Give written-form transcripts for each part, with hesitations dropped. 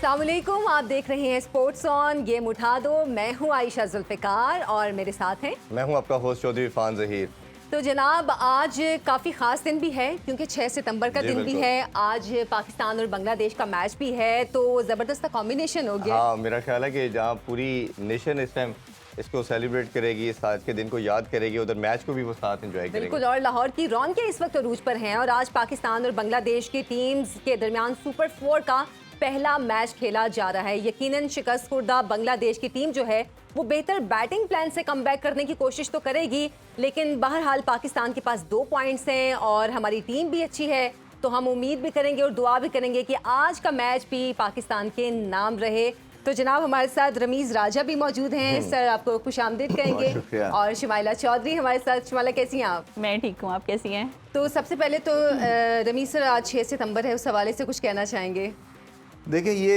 अस्सलाम वालेकुम, आप देख रहे हैं स्पोर्ट्स ऑन गेम उठा दो। मैं हूं आयशा जुल्फ़िकार और मेरे साथ हैं मैं हूं आपका होस्ट चौधरी इरफान ज़हीर। तो जनाब आज काफ़ी ख़ास दिन भी है क्योंकि 6 सितंबर का दिन भी है। आज पाकिस्तान और बांग्लादेश का मैच भी है तो ज़बरदस्त कॉम्बिनेशन हो गया। हाँ, मेरा ख्याल है कि जहाँ पूरी नेशन इस टाइम इसको सेलिब्रेट करेगी, इस आज के दिन को याद करेगी, उधर मैच को भी वो साथ एंजॉय करेंगे। बिल्कुल, और लाहौर की रौनकें इस वक्त अरूज पर हैं और आज पाकिस्तान और बांग्लादेश की टीम्स के दरमियान सुपर 4 का पहला मैच खेला जा रहा है। यकीनन शिकस्त खुर्दा बांग्लादेश की टीम जो है वो बेहतर बैटिंग प्लान से कमबैक करने की कोशिश तो करेगी, लेकिन बहरहाल पाकिस्तान के पास 2 पॉइंट्स हैं और हमारी टीम भी अच्छी है, तो हम उम्मीद भी करेंगे और दुआ भी करेंगे कि आज का मैच भी पाकिस्तान के नाम रहे। तो जनाब हमारे साथ रमीज़ राजा भी मौजूद हैं, सर आपको खुशामदीद कहेंगे, और शिमाइला चौधरी हमारे साथ। शिमाइला कैसी हैं आप? मैं ठीक हूँ, आप कैसी हैं? तो सबसे पहले तो रमीज़ सर, आज 6 सितंबर है, उस हवाले से कुछ कहना चाहेंगे? देखिए, ये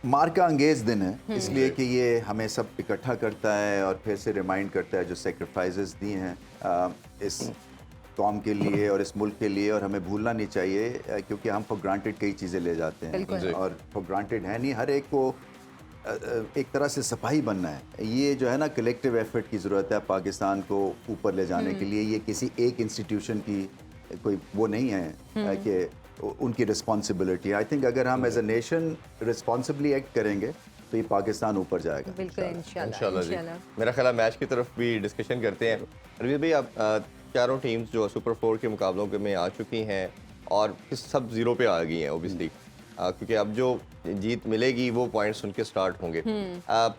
मार्का अंगेज दिन है, इसलिए कि ये हमें सब इकट्ठा करता है और फिर से रिमाइंड करता है जो सेक्रीफाइसेस दिए हैं इस कौम के लिए और इस मुल्क के लिए, और हमें भूलना नहीं चाहिए क्योंकि हम फॉर ग्रांटेड कई चीज़ें ले जाते हैं और फॉर ग्रांटेड है नहीं। हर एक को एक तरह से सिपाही बनना है। ये जो है ना, कलेक्टिव एफर्ट की ज़रूरत है पाकिस्तान को ऊपर ले जाने के लिए। ये किसी एक इंस्टीट्यूशन की कोई वो नहीं है कि उनकी रिस्पॉन्सिबिलिटी। आई थिंक अगर हम as a nation responsibly act करेंगे तो ये पाकिस्तान ऊपर जाएगा। बिल्कुल, इंशाल्लाह। मेरा ख्याल है मैच की तरफ भी डिस्कशन करते हैं। रवीज भाई, आप चारों टीम्स जो सुपर 4 के मुकाबलों में आ चुकी हैं और सब जीरो पे आ गई हैं ओबियसली, क्योंकि अब जो जीत मिलेगी वो पॉइंट्स उनके स्टार्ट होंगे।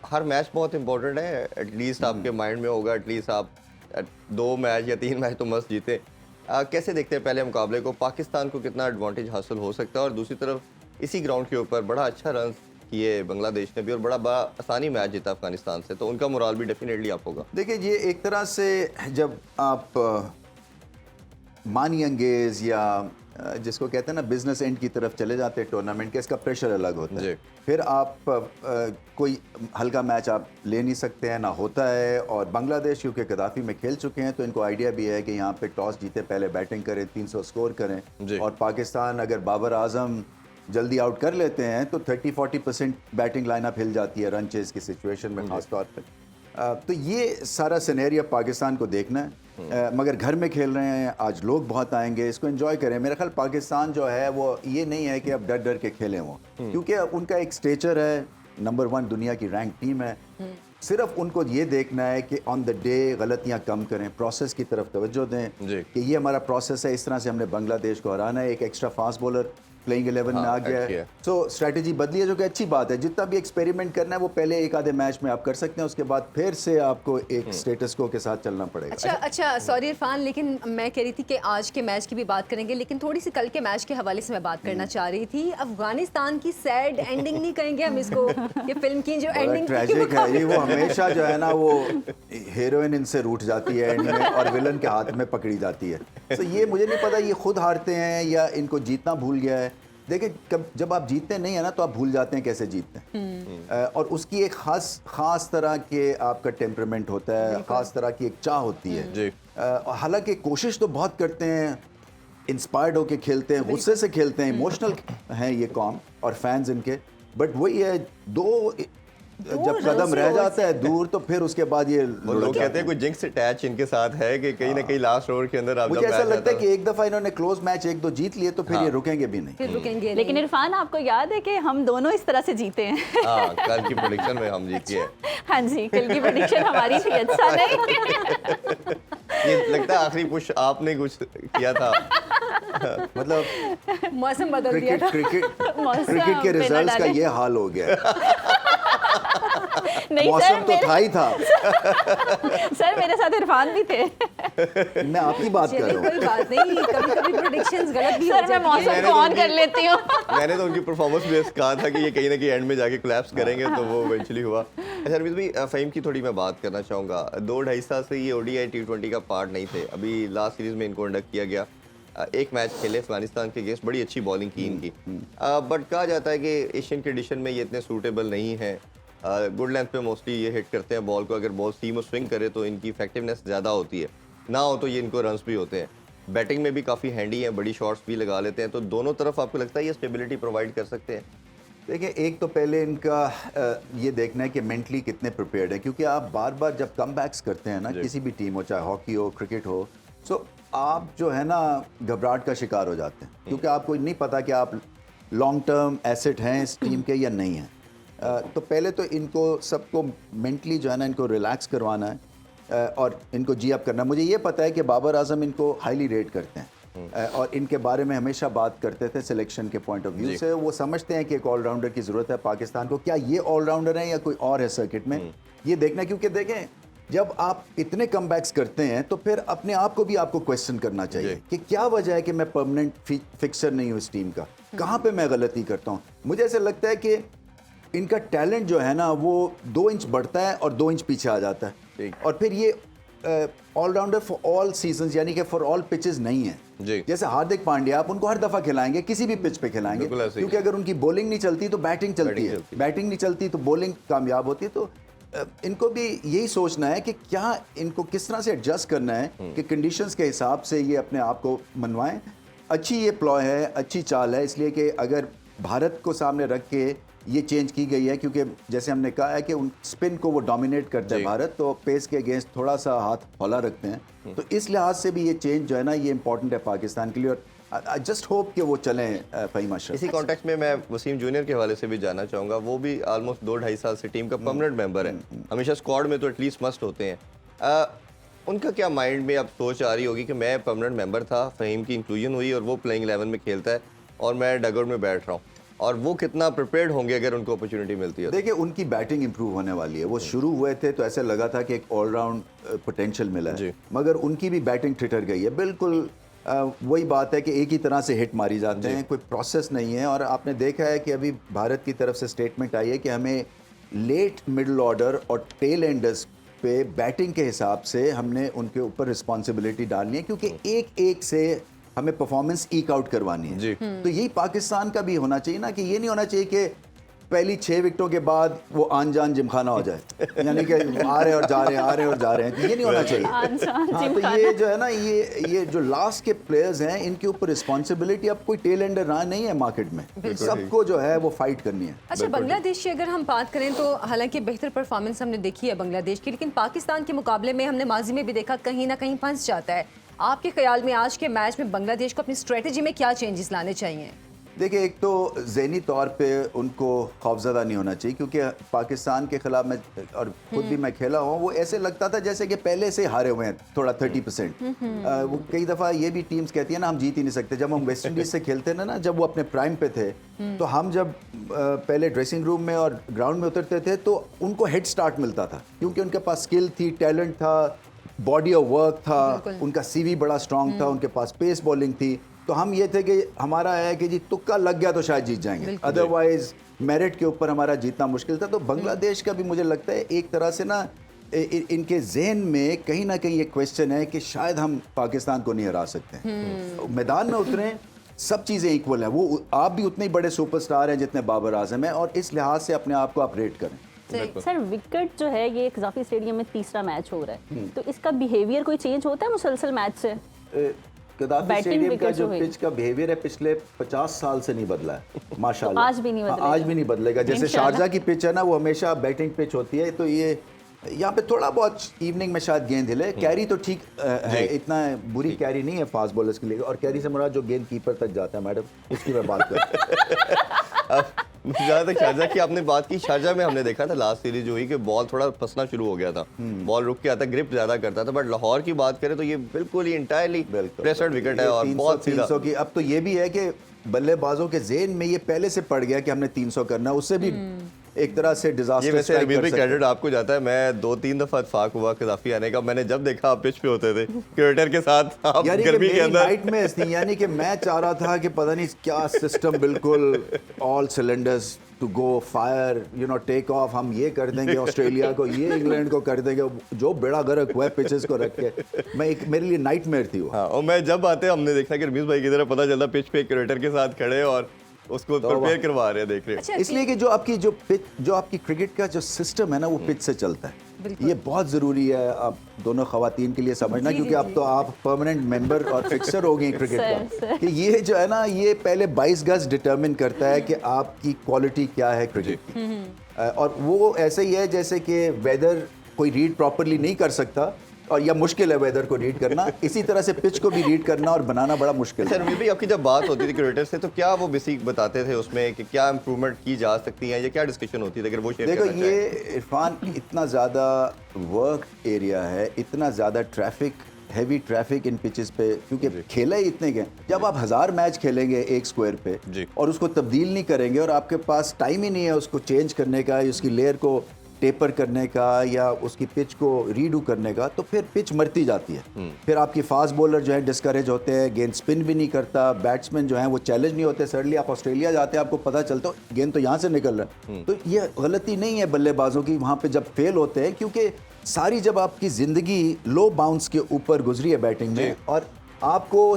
हर मैच बहुत इंपॉर्टेंट है, एटलीस्ट आपके माइंड में होगा एटलीस्ट आप 2 मैच या 3 मैच तो मस्त जीते। कैसे देखते हैं पहले मुकाबले को, पाकिस्तान को कितना एडवांटेज हासिल हो सकता है? और दूसरी तरफ इसी ग्राउंड के ऊपर बड़ा अच्छा रन किए बांग्लादेश ने भी और बड़ा आसानी मैच जीता अफगानिस्तान से, तो उनका मोराल भी डेफिनेटली अप होगा। देखिए, ये एक तरह से जब आप मानी अंगेज या जिसको कहते हैं ना बिजनेस एंड की तरफ चले जाते हैं टूर्नामेंट के, इसका प्रेशर अलग होता है। फिर आप कोई हल्का मैच आप ले नहीं सकते हैं, ना होता है। और बांग्लादेश क्योंकि गद्दाफी में खेल चुके हैं तो इनको आइडिया भी है कि यहाँ पे टॉस जीते पहले बैटिंग करें, 300 स्कोर करें। और पाकिस्तान अगर बाबर आजम जल्दी आउट कर लेते हैं तो 30-40% बैटिंग लाइनअप हिल जाती है रन चेज की सिचुएशन में खास तौर पर। तो ये सारा सिनेरियो पाकिस्तान को देखना है, मगर घर में खेल रहे हैं, आज लोग बहुत आएंगे, इसको एंजॉय करें। मेरा ख्याल पाकिस्तान जो है वो ये नहीं है कि अब डर डर के खेलें वो, क्योंकि उनका एक स्टेचर है, नंबर 1 दुनिया की रैंक टीम है। सिर्फ उनको ये देखना है कि ऑन द डे गलतियां कम करें, प्रोसेस की तरफ तवज्जो दें कि ये हमारा प्रोसेस है, इस तरह से हमने बांग्लादेश को हराना है। एक एक्स्ट्रा फास्ट बॉलर प्लेइंग 11 में आ गया है, सो स्ट्रेटजी बदली है, जो कि अच्छी बात है। जितना भी एक्सपेरिमेंट करना है वो पहले एक आधे मैच में आप कर सकते हैं, उसके बाद फिर से आपको एक स्टेटस को के साथ चलना पड़ेगा। अच्छा, सॉरी इरफान, लेकिन मैं कह रही थी कि आज के मैच की भी बात करेंगे, लेकिन थोड़ी सी कल के मैच के हवाले से मैं बात करना चाह रही थी। अफगानिस्तान की सैड एंडिंग नहीं कहेंगे हम इसको, ये फिल्म की जो एंडिंग ट्रैजिक है ये, वो हमेशा जो है ना वो हीरोइन इनसे रूठ जाती है एंड में और विलन के हाथ में पकड़ी जाती है। तो ये मुझे नहीं पता ये खुद हारते हैं या इनको जीतना भूल गया है। देखिए, जब आप जीतते नहीं है ना तो आप भूल जाते हैं कैसे जीतते हैं, और उसकी एक खास तरह के आपका टेम्परामेंट होता है, खास तरह की एक चाह होती है। हालांकि कोशिश तो बहुत करते हैं, इंस्पायर्ड होके खेलते हैं, गुस्से से खेलते हैं, इमोशनल हैं ये कौम और फैंस इनके, बट वही है जब कदम रह जाता है दूर तो फिर उसके बाद ये लोग कहते हैं कोई जिंक्स अटैच इनके साथ है कि कहीं ना कहीं लास्ट ओवर के अंदर मुझे ऐसा लगता है कि एक दफा इन्होंने क्लोज मैच 1-2 जीत लिए तो फिर ये रुकेंगे भी नहीं। लेकिन इरफान, आपको याद है कि हम दोनों इस तरह से जीते हैं। कल की प्रेडिक्शन में हम जीत गए। हाँ जी, कल की प्रेडिक्शन हमारी थी, अच्छा नहीं। ये लगता है आखिरी पुश आपने कुछ किया था। मतलब मौसम बदल दिया था। क्रिकेट के रिजल्ट्स का ये हाल हो गया। नहीं मौसम तो था ही था। सर, मेरे साथ इरफान भी थे। मैं आपकी बात कर रहा हूँ। कोई बात नहीं, कभी-कभी प्रेडिक्शंस गलत भी हो जाती हैं। मैं मौसम को ऑन कर लेती हूँ। मैंने तो उनकी परफॉर्मेंस बेस कहा था कि ये कहीं ना कहीं एंड में जाके कोलैप्स करेंगे, तो वो इवेंचुअली हुआ। अच्छा रवीज भाई, फ़हीम की थोड़ी मैं बात करना चाहूँगा। 2-2.5 साल से ये ODI T20 का पार्ट नहीं थे, अभी लास्ट सीरीज में इनको इंडक्ट किया गया। एक मैच खेले अफगानिस्तान के अगेंस्ट, बड़ी अच्छी बॉलिंग की इनकी, बट कहा जाता है कि एशियन कंडीशन में ये इतने सूटेबल नहीं है। गुड लेंथ पे मोस्टली ये हिट करते हैं बॉल को, अगर बॉल सीम और स्विंग करे तो इनकी इफेक्टिवनेस ज़्यादा होती है, ना हो तो ये इनको रन्स भी होते हैं। बैटिंग में भी काफ़ी हैंडी है, बड़ी शॉट्स भी लगा लेते हैं, तो दोनों तरफ आपको लगता है ये स्टेबिलिटी प्रोवाइड कर सकते हैं? देखिए, एक तो पहले इनका ये देखना है कि मेंटली कितने प्रिपेयर्ड है, क्योंकि आप बार बार जब कम करते हैं ना, किसी भी टीम हो, चाहे हॉकी हो, क्रिकेट हो, सो आप जो है ना घबराहट का शिकार हो जाते हैं, क्योंकि आपको नहीं पता कि आप लॉन्ग टर्म एसेट हैं इस टीम के या नहीं हैं। तो पहले तो इनको सबको मेंटली जो है ना इनको रिलैक्स करवाना है और इनको जी अप करना है। मुझे ये पता है कि बाबर आजम इनको हाईली रेट करते हैं और इनके बारे में हमेशा बात करते थे सिलेक्शन के पॉइंट ऑफ व्यू से। वो समझते हैं कि एक ऑलराउंडर की ज़रूरत है पाकिस्तान को। क्या ये ऑलराउंडर है या कोई और है सर्किट में, ये देखना। क्योंकि देखें, जब आप इतने कमबैक्स करते हैं तो फिर अपने आप को भी आपको क्वेश्चन करना चाहिए कि क्या वजह है कि मैं परमानेंट फिक्सर नहीं हूँ इस टीम का, कहाँ पे मैं गलती करता हूँ। मुझे ऐसा लगता है कि इनका टैलेंट जो है ना वो 2 इंच बढ़ता है और 2 इंच पीछे आ जाता है, और फिर ये ऑलराउंडर फॉर ऑल सीजन्स, यानी कि फॉर ऑल पिचेस नहीं है। जैसे हार्दिक पांड्या, आप उनको हर दफा खिलाएंगे, किसी भी पिच पे खिलाएंगे, क्योंकि अगर उनकी बॉलिंग नहीं चलती तो बैटिंग चलती है, बैटिंग नहीं चलती तो बॉलिंग कामयाब होती है। तो इनको भी यही सोचना है कि क्या इनको किस तरह से एडजस्ट करना है कि कंडीशंस के हिसाब से ये अपने आप को मनवाएं। अच्छी ये प्लॉय है, अच्छी चाल है, इसलिए कि अगर भारत को सामने रख के ये चेंज की गई है, क्योंकि जैसे हमने कहा है कि उन स्पिन को वो डोमिनेट करते हैं भारत, तो पेस के अगेंस्ट थोड़ा सा हाथ हौला रखते हैं। तो इस लिहाज से भी ये चेंज जो है ना ये इंपॉर्टेंट है पाकिस्तान के लिए, और आई जस्ट होप कि वो चलें। फहीम अशरफ, इसी कॉन्टेक्स्ट में मैं वसीम जूनियर के हवाले से भी जानना चाहूँगा। वो भी ऑलमोस्ट 2-2.5 साल से टीम का परमानेंट मेंबर है, हमेशा स्क्वाड में तो एटलीस्ट मस्ट होते हैं। उनका क्या माइंड में अब सोच आ रही होगी कि मैं परमानेंट मेंबर था, फ़हीम की इंक्लूजन हुई और वो प्लेइंग 11 में खेलता है और मैं डगआउट में बैठ रहा हूँ, और वो कितना प्रिपेयर्ड होंगे अगर उनको अपॉर्चुनिटी मिलती है? देखिए, उनकी बैटिंग इंप्रूव होने वाली है। वो शुरू हुए थे तो ऐसे लगा था कि एक ऑलराउंड पोटेंशियल मिला है, मगर उनकी भी बैटिंग ठिठर गई है। बिल्कुल वही बात है कि एक ही तरह से हिट मारी जाते हैं, कोई प्रोसेस नहीं है। और आपने देखा है कि अभी भारत की तरफ से स्टेटमेंट आई है कि हमें लेट मिडल ऑर्डर और टेल एंडर्स पे बैटिंग के हिसाब से हमने उनके ऊपर रिस्पॉन्सिबिलिटी डालनी है, क्योंकि एक एक से हमें परफॉर्मेंस ईक आउट करवानी है। तो यही पाकिस्तान का भी होना चाहिए ना, कि ये नहीं होना चाहिए कि पहली 6 विकेटों के बाद वो आन जान जिमखाना हो जाए, यानी कि आ रहे और जा रहे हैं, आ रहे और जा रहे हैं, तो ये नहीं होना चाहिए। हाँ, तो ये जो है ना ये जो लास्ट के प्लेयर्स हैं इनके ऊपर रिस्पॉन्सिबिलिटी, अब कोई टेल एंडर रहा नहीं है मार्केट में, सबको जो है वो फाइट करनी है। अच्छा, बांग्लादेश की अगर हम बात करें तो हालांकि बेहतर परफॉर्मेंस हमने देखी है बांग्लादेश की, लेकिन पाकिस्तान के मुकाबले में हमने माजी में भी देखा कहीं ना कहीं फंस जाता है। आपके ख्याल में आज के मैच में बांग्लादेश को अपनी स्ट्रेटजी में क्या चेंजेस लाने चाहिए? देखिए, एक तो ज़हनी तौर पे उनको खौफज़दा नहीं होना चाहिए, क्योंकि पाकिस्तान के ख़िलाफ़ मैं और खुद भी मैं खेला हूँ, वो ऐसे लगता था जैसे कि पहले से हारे हुए हैं थोड़ा 30%। वो कई दफ़ा ये भी टीम्स कहती है ना हम जीत ही नहीं सकते। जब हम वेस्ट इंडीज़ से खेलते ना, जब वो अपने प्राइम पे थे, तो हम जब पहले ड्रेसिंग रूम में और ग्राउंड में उतरते थे तो उनको हेड स्टार्ट मिलता था, क्योंकि उनके पास स्किल थी, टैलेंट था, बॉडी ऑफ वर्क था, उनका सीवी बड़ा स्ट्रांग था, उनके पास पेस बॉलिंग थी। तो हम ये थे कि हमारा है कि जी तुक्का लग गया तो शायद जीत जाएंगे, अदरवाइज मेरिट के ऊपर हमारा जीतना मुश्किल था। तो बांग्लादेश का भी मुझे लगता है एक तरह से ना इनके जहन में कहीं ना कहीं ये क्वेश्चन है कि शायद हम पाकिस्तान को नहीं हरा सकते। मैदान में उतरे, सब चीज़ें इक्वल है, वो आप भी उतने ही बड़े सुपरस्टार हैं जितने बाबर आजम है, और इस लिहाज से अपने आप को आप रेट करें। सर, विकेट जो है ये कज़ाफ़ी स्टेडियम में तीसरा मैच हो रहा है, तो इसका बिहेवियर कोई चेंज होता है मुसलसल मैच से? कज़ाफ़ी स्टेडियम का जो पिच का बिहेवियर है पिछले 50 साल से नहीं बदला है माशाल्लाह। आज भी नहीं बदलेगा। आज भी नहीं बदलेगा। जैसे शारजा की पिच है ना, वो हमेशा बैटिंग पिच होती है, तो ये यहाँ पे थोड़ा बहुत इवनिंग में शायद गेंद हिले, कैरी तो ठीक है, इतना बुरी कैरी नहीं है फास्ट बॉलर्स के लिए। और कैरी से मुराद जो गेंद कीपर तक जाता है, मैडम, उसकी मैं बात कर। जहाँ तक शारजा की आपने बात की, शारजा में हमने देखा था लास्ट सीरीज जो हुई कि बॉल थोड़ा फंसना शुरू हो गया था, बॉल रुक के आता, ग्रिप ज्यादा करता था। बट लाहौर की बात करें तो ये बिल्कुल ही इंटायरली प्रेशर्ड विकेट है और बहुत 300 की। अब तो ये भी है कि बल्लेबाजों के ज़हन में ये पहले से पड़ गया कि हमने 300 करना, उससे भी एक तरह से डिजास्टर। ये वैसे रमीज भाई क्रेडिट आपको जाता है। मैं 2-3 दफा इत्फाक हुआ कज़ाफ़ी आने का, मैंने जब देखा आप पिच पे होते थे क्रिकेटर के साथ, आप गर्मी के अंदर नाइट में थी, यानी कि मैं चाह रहा था कि पता नहीं क्या सिस्टम, बिल्कुल all cylinders to go fire, you know, take off, हम ये कर देंगे ऑस्ट्रेलिया को, ये इंग्लैंड को कर देंगे, जो बेड़ा गर्क हुआ है पिचेस को रख के। मेरे लिए नाइटमेयर थी वो। हाँ, और मैं जब आते हमने देखा कि रमीज भाई की तरह पता चलता पिच पे क्रिकेटर के साथ खड़े और उसको प्रिपेयर करवा रहे हैं, देख रहे हैं। अच्छा, इसलिए कि जो आपकी क्रिकेट का जो सिस्टम है ना, वो पिच से चलता है। ये बहुत ज़रूरी है आप दोनों ख़वातीन के लिए समझना, क्योंकि अब तो आप परमानेंट मेंबर और फिक्सर हो गई क्रिकेट का कि ये जो है ना, ये पहले 22 गज डिटरमिन करता है कि आपकी क्वालिटी क्या है क्रिकेट की। और वो ऐसे ही है जैसे कि वेदर कोई रीड प्रॉपरली नहीं कर सकता, और या मुश्किल है वेदर को रीड करना, इसी तरह से पिच को भी रीड करना और बनाना बड़ा मुश्किल है। सर भी आपकी जब बात होती थी क्रिकेटर से, तो क्या वो बेसिक बताते थे उसमें कि क्या इंप्रूवमेंट की जा सकती है, या क्या डिस्कशन होती थी, अगर वो शेयर देखो करना ये चाहें? इरफान इतना ज़्यादा वर्क एरिया है, इतना ज़्यादा traffic, heavy traffic in pitches पे, क्योंकि खेला ही इतने के। जब आप 1000 मैच खेलेंगे एक स्क्वायर पे जी। और उसको तब्दील नहीं करेंगे, और आपके पास टाइम ही नहीं है उसको चेंज करने का, उसकी लेयर को टेपर करने का या उसकी पिच को रीडू करने का, तो फिर पिच मरती जाती है। फिर आपकी फास्ट बॉलर जो है डिस्करेज होते हैं, गेंद स्पिन भी नहीं करता, बैट्समैन जो है वो चैलेंज नहीं होते। सडनली आप ऑस्ट्रेलिया जाते हैं, आपको पता चलता है गेंद तो यहाँ से निकल रहा है। तो ये गलती नहीं है बल्लेबाजों की वहाँ पे जब फेल होते हैं, क्योंकि सारी जब आपकी ज़िंदगी लो बाउंस के ऊपर गुजरी है बैटिंग में, और आपको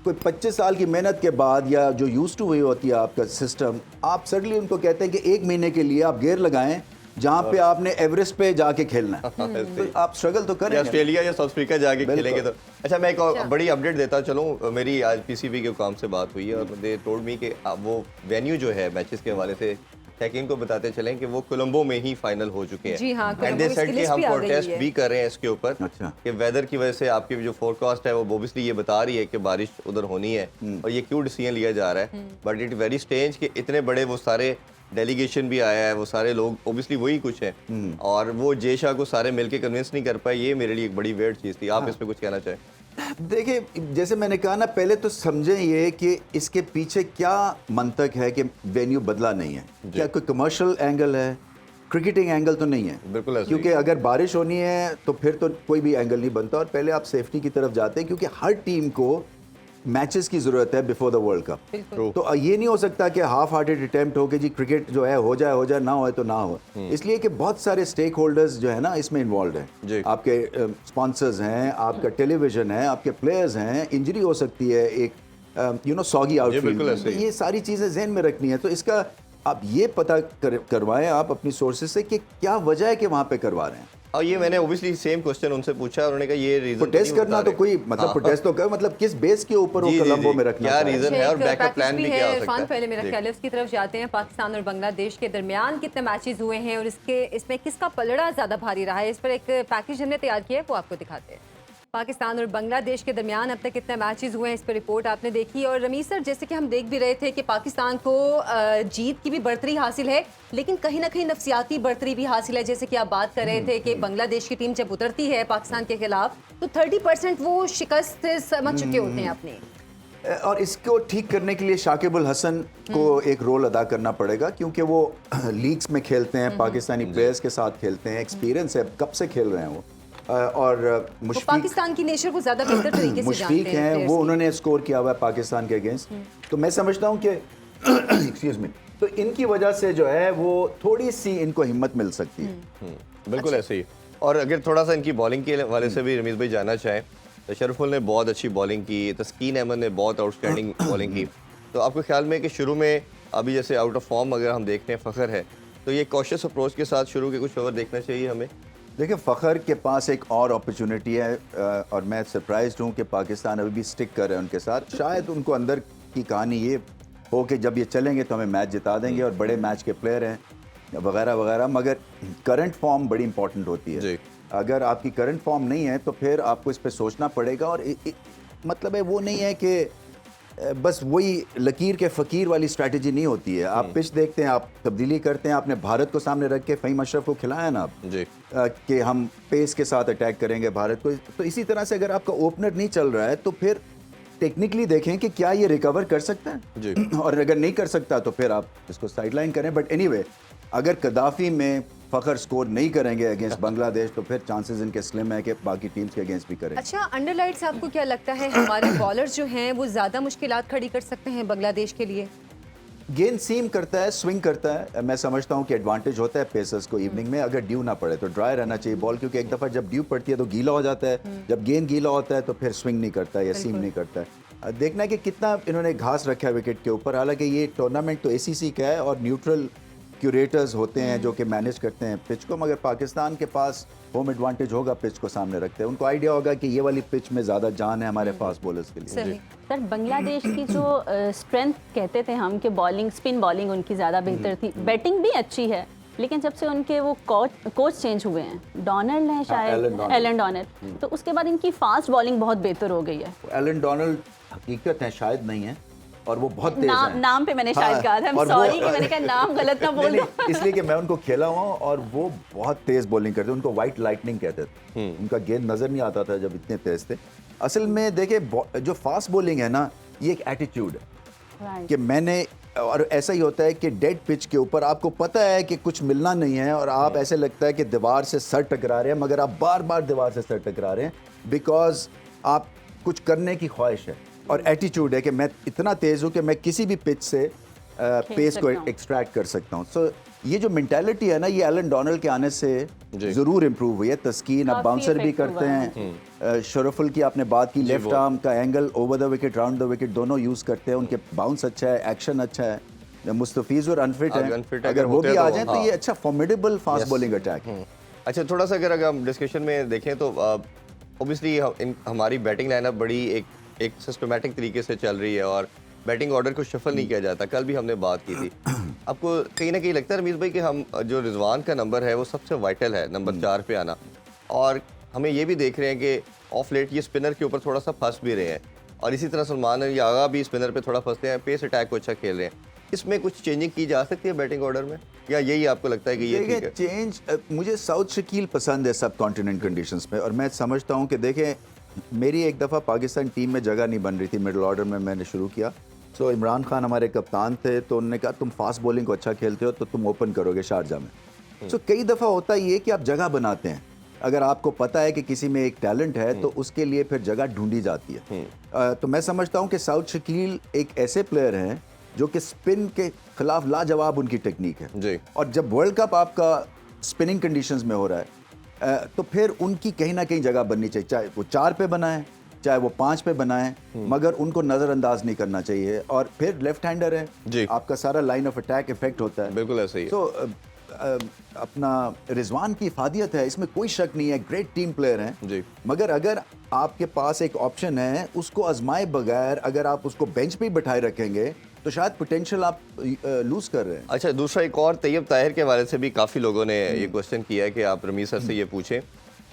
कोई 25 साल की मेहनत के बाद या जो यूज टू हुई होती है आपका सिस्टम, आप सडनली उनको कहते हैं कि 1 महीने के लिए आप गेयर लगाएं जहाँ पे आपने एवरेस्ट पे जाके खेलना है। तो आप स्ट्रगल तो या करेंगे। ऑस्ट्रेलिया या साउथ अफ्रीका जाके खेलेंगे तो। अच्छा, मैं एक और बड़ी अपडेट देता चलूँ। मेरी आज पीसीबी के काम से बात हुई है, और दे टोल्ड मी कि वो वेन्यू जो है मैचेस के हवाले से टेकिंग को बताते चलें कि वो कोलंबो में ही फाइनल हो चुके हैं। जी हाँ, एंड कोलंबो दे इसकी सेड कि लिस्ट हम भी आ गई प्रोटेस्ट है। भी कर रहे हैं इसके ऊपर अच्छा। कि वेदर की वजह से आपकी जो फोरकास्ट है वो ओब्वियसली ये बता रही है कि बारिश उधर होनी है, और ये क्यों डिसीजन लिया जा रहा है। बट इट वेरी स्ट्रेंज कि इतने बड़े वो सारे डेलीगेशन भी आया है, वो सारे लोग ओब्वियसली वही कुछ हैं, और वो जे शाह को सारे मिलके कन्विंस नहीं कर पाए। ये मेरे लिए एक बड़ी वेट चीज़ थी। आप इस पे कुछ कहना चाहें? देखिए, जैसे मैंने कहा ना, पहले तो समझें ये कि इसके पीछे क्या मंतक है कि वेन्यू बदला नहीं है। क्या कोई कमर्शियल एंगल है? क्रिकेटिंग एंगल तो नहीं है, बिल्कुल ऐसे ही। क्योंकि अगर बारिश होनी है तो फिर तो कोई भी एंगल नहीं बनता, और पहले आप सेफ्टी की तरफ जाते हैं, क्योंकि हर टीम को मैचेस की जरूरत है बिफोर द वर्ल्ड कप। तो ये नहीं हो सकता कि हाफ हार्टेड अटेम्प्ट हो के जी क्रिकेट जो है हो जाए, ना हो तो ना हो। इसलिए कि बहुत सारे स्टेक होल्डर्स जो है ना इसमें इन्वॉल्व हैं। आपके स्पॉन्सर्स हैं, आपका टेलीविजन है, आपके प्लेयर्स हैं, इंजरी हो सकती है एक सॉगी आउटफील्ड, तो ये सारी चीज़ें जहन में रखनी है। तो इसका आप ये पता करवाएं आप अपनी सोर्सेज से कि क्या वजह है कि वहाँ पे करवा रहे हैं। और ये मैंने ओब्वियसली सेम क्वेश्चन उनसे पूछा, उन्होंने कहा ये रीजन प्रोटेस्ट करना तो कोई मतलब प्रोटेस्ट तो कर, मतलब किस बेस के ऊपर वो कोलंबो में रखना क्या चाह रहे हैं। रीजन है, और एक बैकअप पैकेज प्लान भी है क्या हो सकता इरफान। है? पहले मेरा जी। ख्याल है उसकी तरफ जाते हैं। पाकिस्तान और बांग्लादेश के दरमियान कितने मैचेस हुए हैं और इसमें किसका पलड़ा ज्यादा भारी रहा है, इस पर एक पैकेज हमने तैयार किया है, वो आपको दिखाते हैं। पाकिस्तान और बांग्लादेश के दरमियान अब तक कितने मैचेस हुए हैं, इस पर रिपोर्ट आपने देखी। और रमीज सर, जैसे कि हम देख भी रहे थे कि पाकिस्तान को जीत की भी बढ़तरी हासिल है, लेकिन कहीं ना कहीं नफसियाती बढ़तरी भी हासिल है। जैसे कि आप बात कर रहे थे कि बांग्लादेश की टीम जब उतरती है पाकिस्तान के खिलाफ तो 30% वो शिकस्त से समझ चुके होते हैं अपने। और इसको ठीक करने के लिए शाकिब अल हसन को एक रोल अदा करना पड़ेगा, क्योंकि वो लीग्स में खेलते हैं, पाकिस्तानी प्लेयर्स के साथ खेलते हैं, एक्सपीरियंस है, कब से खेल रहे हैं वो। और मुशफीक, पाकिस्तान की नेचर को ज्यादा बेहतर तरीके से जानते मुशफीक हैं, players वो की। उन्होंने स्कोर किया हुआ है पाकिस्तान के अगेंस्ट। तो मैं समझता हूँ कि एक्सक्यूज मी, तो इनकी वजह से जो है वो थोड़ी सी इनको हिम्मत मिल सकती है। बिल्कुल ऐसे ही। और अगर थोड़ा सा इनकी बॉलिंग के वाले से भी रमीज भाई जानना चाहें, तो शरफुल ने बहुत अच्छी बॉलिंग की, तस्कीन अहमद ने बहुत आउटस्टैंडिंग बॉलिंग की। तो आपको ख्याल में कि शुरू में अभी जैसे आउट ऑफ फॉर्म अगर हम देखते हैं फ़खर है, तो ये कॉशियस अप्रोच के साथ शुरू के कुछ ओवर देखना चाहिए हमें? देखिए, फ़खर के पास एक और अपॉर्चुनिटी है, और मैं सरप्राइज्ड हूँ कि पाकिस्तान अभी भी स्टिक कर रहे हैं उनके साथ। शायद उनको अंदर की कहानी ये हो कि जब ये चलेंगे तो हमें मैच जिता देंगे, और बड़े मैच के प्लेयर हैं वगैरह वगैरह, मगर करंट फॉर्म बड़ी इंपॉर्टेंट होती है जी। अगर आपकी करंट फॉर्म नहीं है तो फिर आपको इस पर सोचना पड़ेगा। और मतलब है वो नहीं है कि बस वही लकीर के फ़कीर वाली स्ट्रैटेजी नहीं होती है। आप पिच देखते हैं, आप तब्दीली करते हैं। आपने भारत को सामने रख के फ़हीम अशरफ को खिलाया ना आप जी, कि हम पेस के साथ अटैक करेंगे भारत को। तो इसी तरह से अगर आपका ओपनर नहीं चल रहा है तो फिर टेक्निकली देखें कि क्या ये रिकवर कर सकता है जी। और अगर नहीं कर सकता तो फिर आप इसको साइडलाइन करें। बट एनीवे, अगर कदाफी में फ़खर स्कोर नहीं करेंगे अगेंस्ट बांग्लादेश तो फिर चांसेस इनके स्लिम है कि बाकी टीम्स के अगेंस्ट भी करें। अच्छा, अंडरलाइट्स आपको क्या लगता है हमारे बॉलर्स जो हैं वो ज़्यादा मुश्किलात खड़ी कर सकते हैं बांग्लादेश के लिए? गेंद सीम करता है, स्विंग करता है। मैं समझता हूँ कि एडवांटेज होता है पेसर्स को इवनिंग में, अगर ड्यू ना पड़े तो ड्राई रहना चाहिए बॉल, क्योंकि एक दफ़ा जब ड्यू पड़ती है तो गीला हो जाता है। जब गेंद गीला होता है तो फिर स्विंग नहीं करता है या सीम नहीं करता है। देखना है कि कितना इन्होंने घास रखा है विकेट के ऊपर। हालांकि ये टूर्नामेंट तो ACC का है और न्यूट्रल क्यूरेटर्स होते हैं जो कि मैनेज करते हैं पिच को, मगर पाकिस्तान के पास होम एडवांटेज होगा, पिच को सामने रखते हैं, उनको आइडिया होगा कि ये वाली पिच में ज़्यादा जान है हमारे फास्ट बॉलर्स के लिए। सही। सर बांग्लादेश की जो स्ट्रेंथ कहते थे हम कि बॉलिंग, स्पिन बॉलिंग उनकी ज़्यादा बेहतर थी, बैटिंग भी अच्छी है, लेकिन जब से उनके वो कोच चेंज हुए हैं, डोनाल्ड हैं शायद, एलन डोनाल्ड, तो उसके बाद इनकी फास्ट बॉलिंग बहुत बेहतर हो गई है। एलन डोनाल्ड हकीकत है, शायद नहीं है, और वो बहुत तेज हैं। नाम पे मैंने शायद कहा था, और सॉरी कि मैंने कहा नाम गलत ना बोल दूं। इसलिए कि मैं उनको खेला हुआ हूं, और वो बहुत तेज बॉलिंग करते, उनको वाइट लाइटनिंग कहते थे, उनका गेंद नजर नहीं आता था जब इतने तेज थे। असल में देखिए जो फास्ट बॉलिंग है ना, ये एक एटीट्यूड है कि मैंने, और ऐसा ही होता है कि डेड पिच के ऊपर आपको पता है कि कुछ मिलना नहीं है, और आप ऐसे लगता है कि दीवार से सर टकरा रहे हैं, मगर आप बार बार दीवार से सर टकरा रहे हैं, बिकॉज आप कुछ करने की ख्वाहिश है, और एटीट्यूड है कि मैं इतना तेज़ हूँ कि मैं किसी भी पिच से पेस को एक्सट्रैक्ट कर सकता हूँ। सो ये जो मेंटालिटी है ना, ये एलन डोनाल्ड के आने से ज़रूर इम्प्रूव हुई है। तस्कीन अब बाउंसर भी करते हैं, शरफुल की आपने बात की, लेफ्ट आर्म का angle, over the wicket, round the wicket, दोनों यूज़ करते हैं, उनके बाउंस अच्छा है, एक्शन अच्छा है। मुस्तफीज़ और अनफिट है, अगर वो भी आ जाए तो ये अच्छा फॉर्मिडेबल फास्ट बॉलिंग अटैक है। अच्छा, थोड़ा सा अगर हम डिस्कशन में देखें तो ऑब्वियसली हमारी बैटिंग लाइनअप बड़ी एक सिस्टमेटिक तरीके से चल रही है, और बैटिंग ऑर्डर को शफल नहीं किया जाता। कल भी हमने बात की थी। आपको कहीं ना कहीं लगता है रमीज़ भाई कि हम जो रिजवान का नंबर है वो सबसे वाइटल है, नंबर 4 पे आना, और हमें ये भी देख रहे हैं कि ऑफ लेट ये स्पिनर के ऊपर थोड़ा सा फंस भी रहे हैं, और इसी तरह सलमान यागा भी स्पिनर पे थोड़ा फंसते हैं, पेस अटैक को अच्छा खेल रहे हैं। इसमें कुछ चेंजिंग की जा सकती है बैटिंग ऑर्डर में, या यही आपको लगता है कि ये ठीक है? चेंज, मुझे साउथ शकील पसंद है सब कॉन्टिनेंट कंडीशंस में, और मैं समझता हूँ कि देखें, मेरी एक दफ़ा पाकिस्तान टीम में जगह नहीं बन रही थी, मिडिल ऑर्डर में मैंने शुरू किया, सो इमरान खान हमारे कप्तान थे, तो उन्होंने कहा तुम फास्ट बॉलिंग को अच्छा खेलते हो तो तुम ओपन करोगे शारजा में। सो कई दफ़ा होता ये कि आप जगह बनाते हैं, अगर आपको पता है कि किसी में एक टैलेंट है तो उसके लिए फिर जगह ढूंढी जाती है। तो मैं समझता हूँ कि साउथ शकील एक ऐसे प्लेयर हैं जो कि स्पिन के खिलाफ लाजवाब उनकी टेक्निक है जी। और जब वर्ल्ड कप आपका स्पिनिंग कंडीशंस में हो रहा है तो फिर उनकी कहीं ना कहीं जगह बननी चाहिए, चाहे वो 4 पे बनाए चाहे वो 5 पे बनाए, मगर उनको नज़रअंदाज नहीं करना चाहिए। और फिर लेफ्ट हैंडर है जी, आपका सारा लाइन ऑफ अटैक इफेक्ट होता है। बिल्कुल ऐसे ही। तो अपना रिजवान की इफादियत है, इसमें कोई शक नहीं है, ग्रेट टीम प्लेयर हैं जी, मगर अगर आपके पास एक ऑप्शन है उसको आजमाए बगैर अगर आप उसको बेंच पे ही बैठाए रखेंगे तो शायद पोटेंशियल आप लूज कर रहे हैं। अच्छा, दूसरा एक और तैयब ताहिर के हवाले से भी काफ़ी लोगों ने ये क्वेश्चन किया है कि आप रमीज सर से ये पूछें,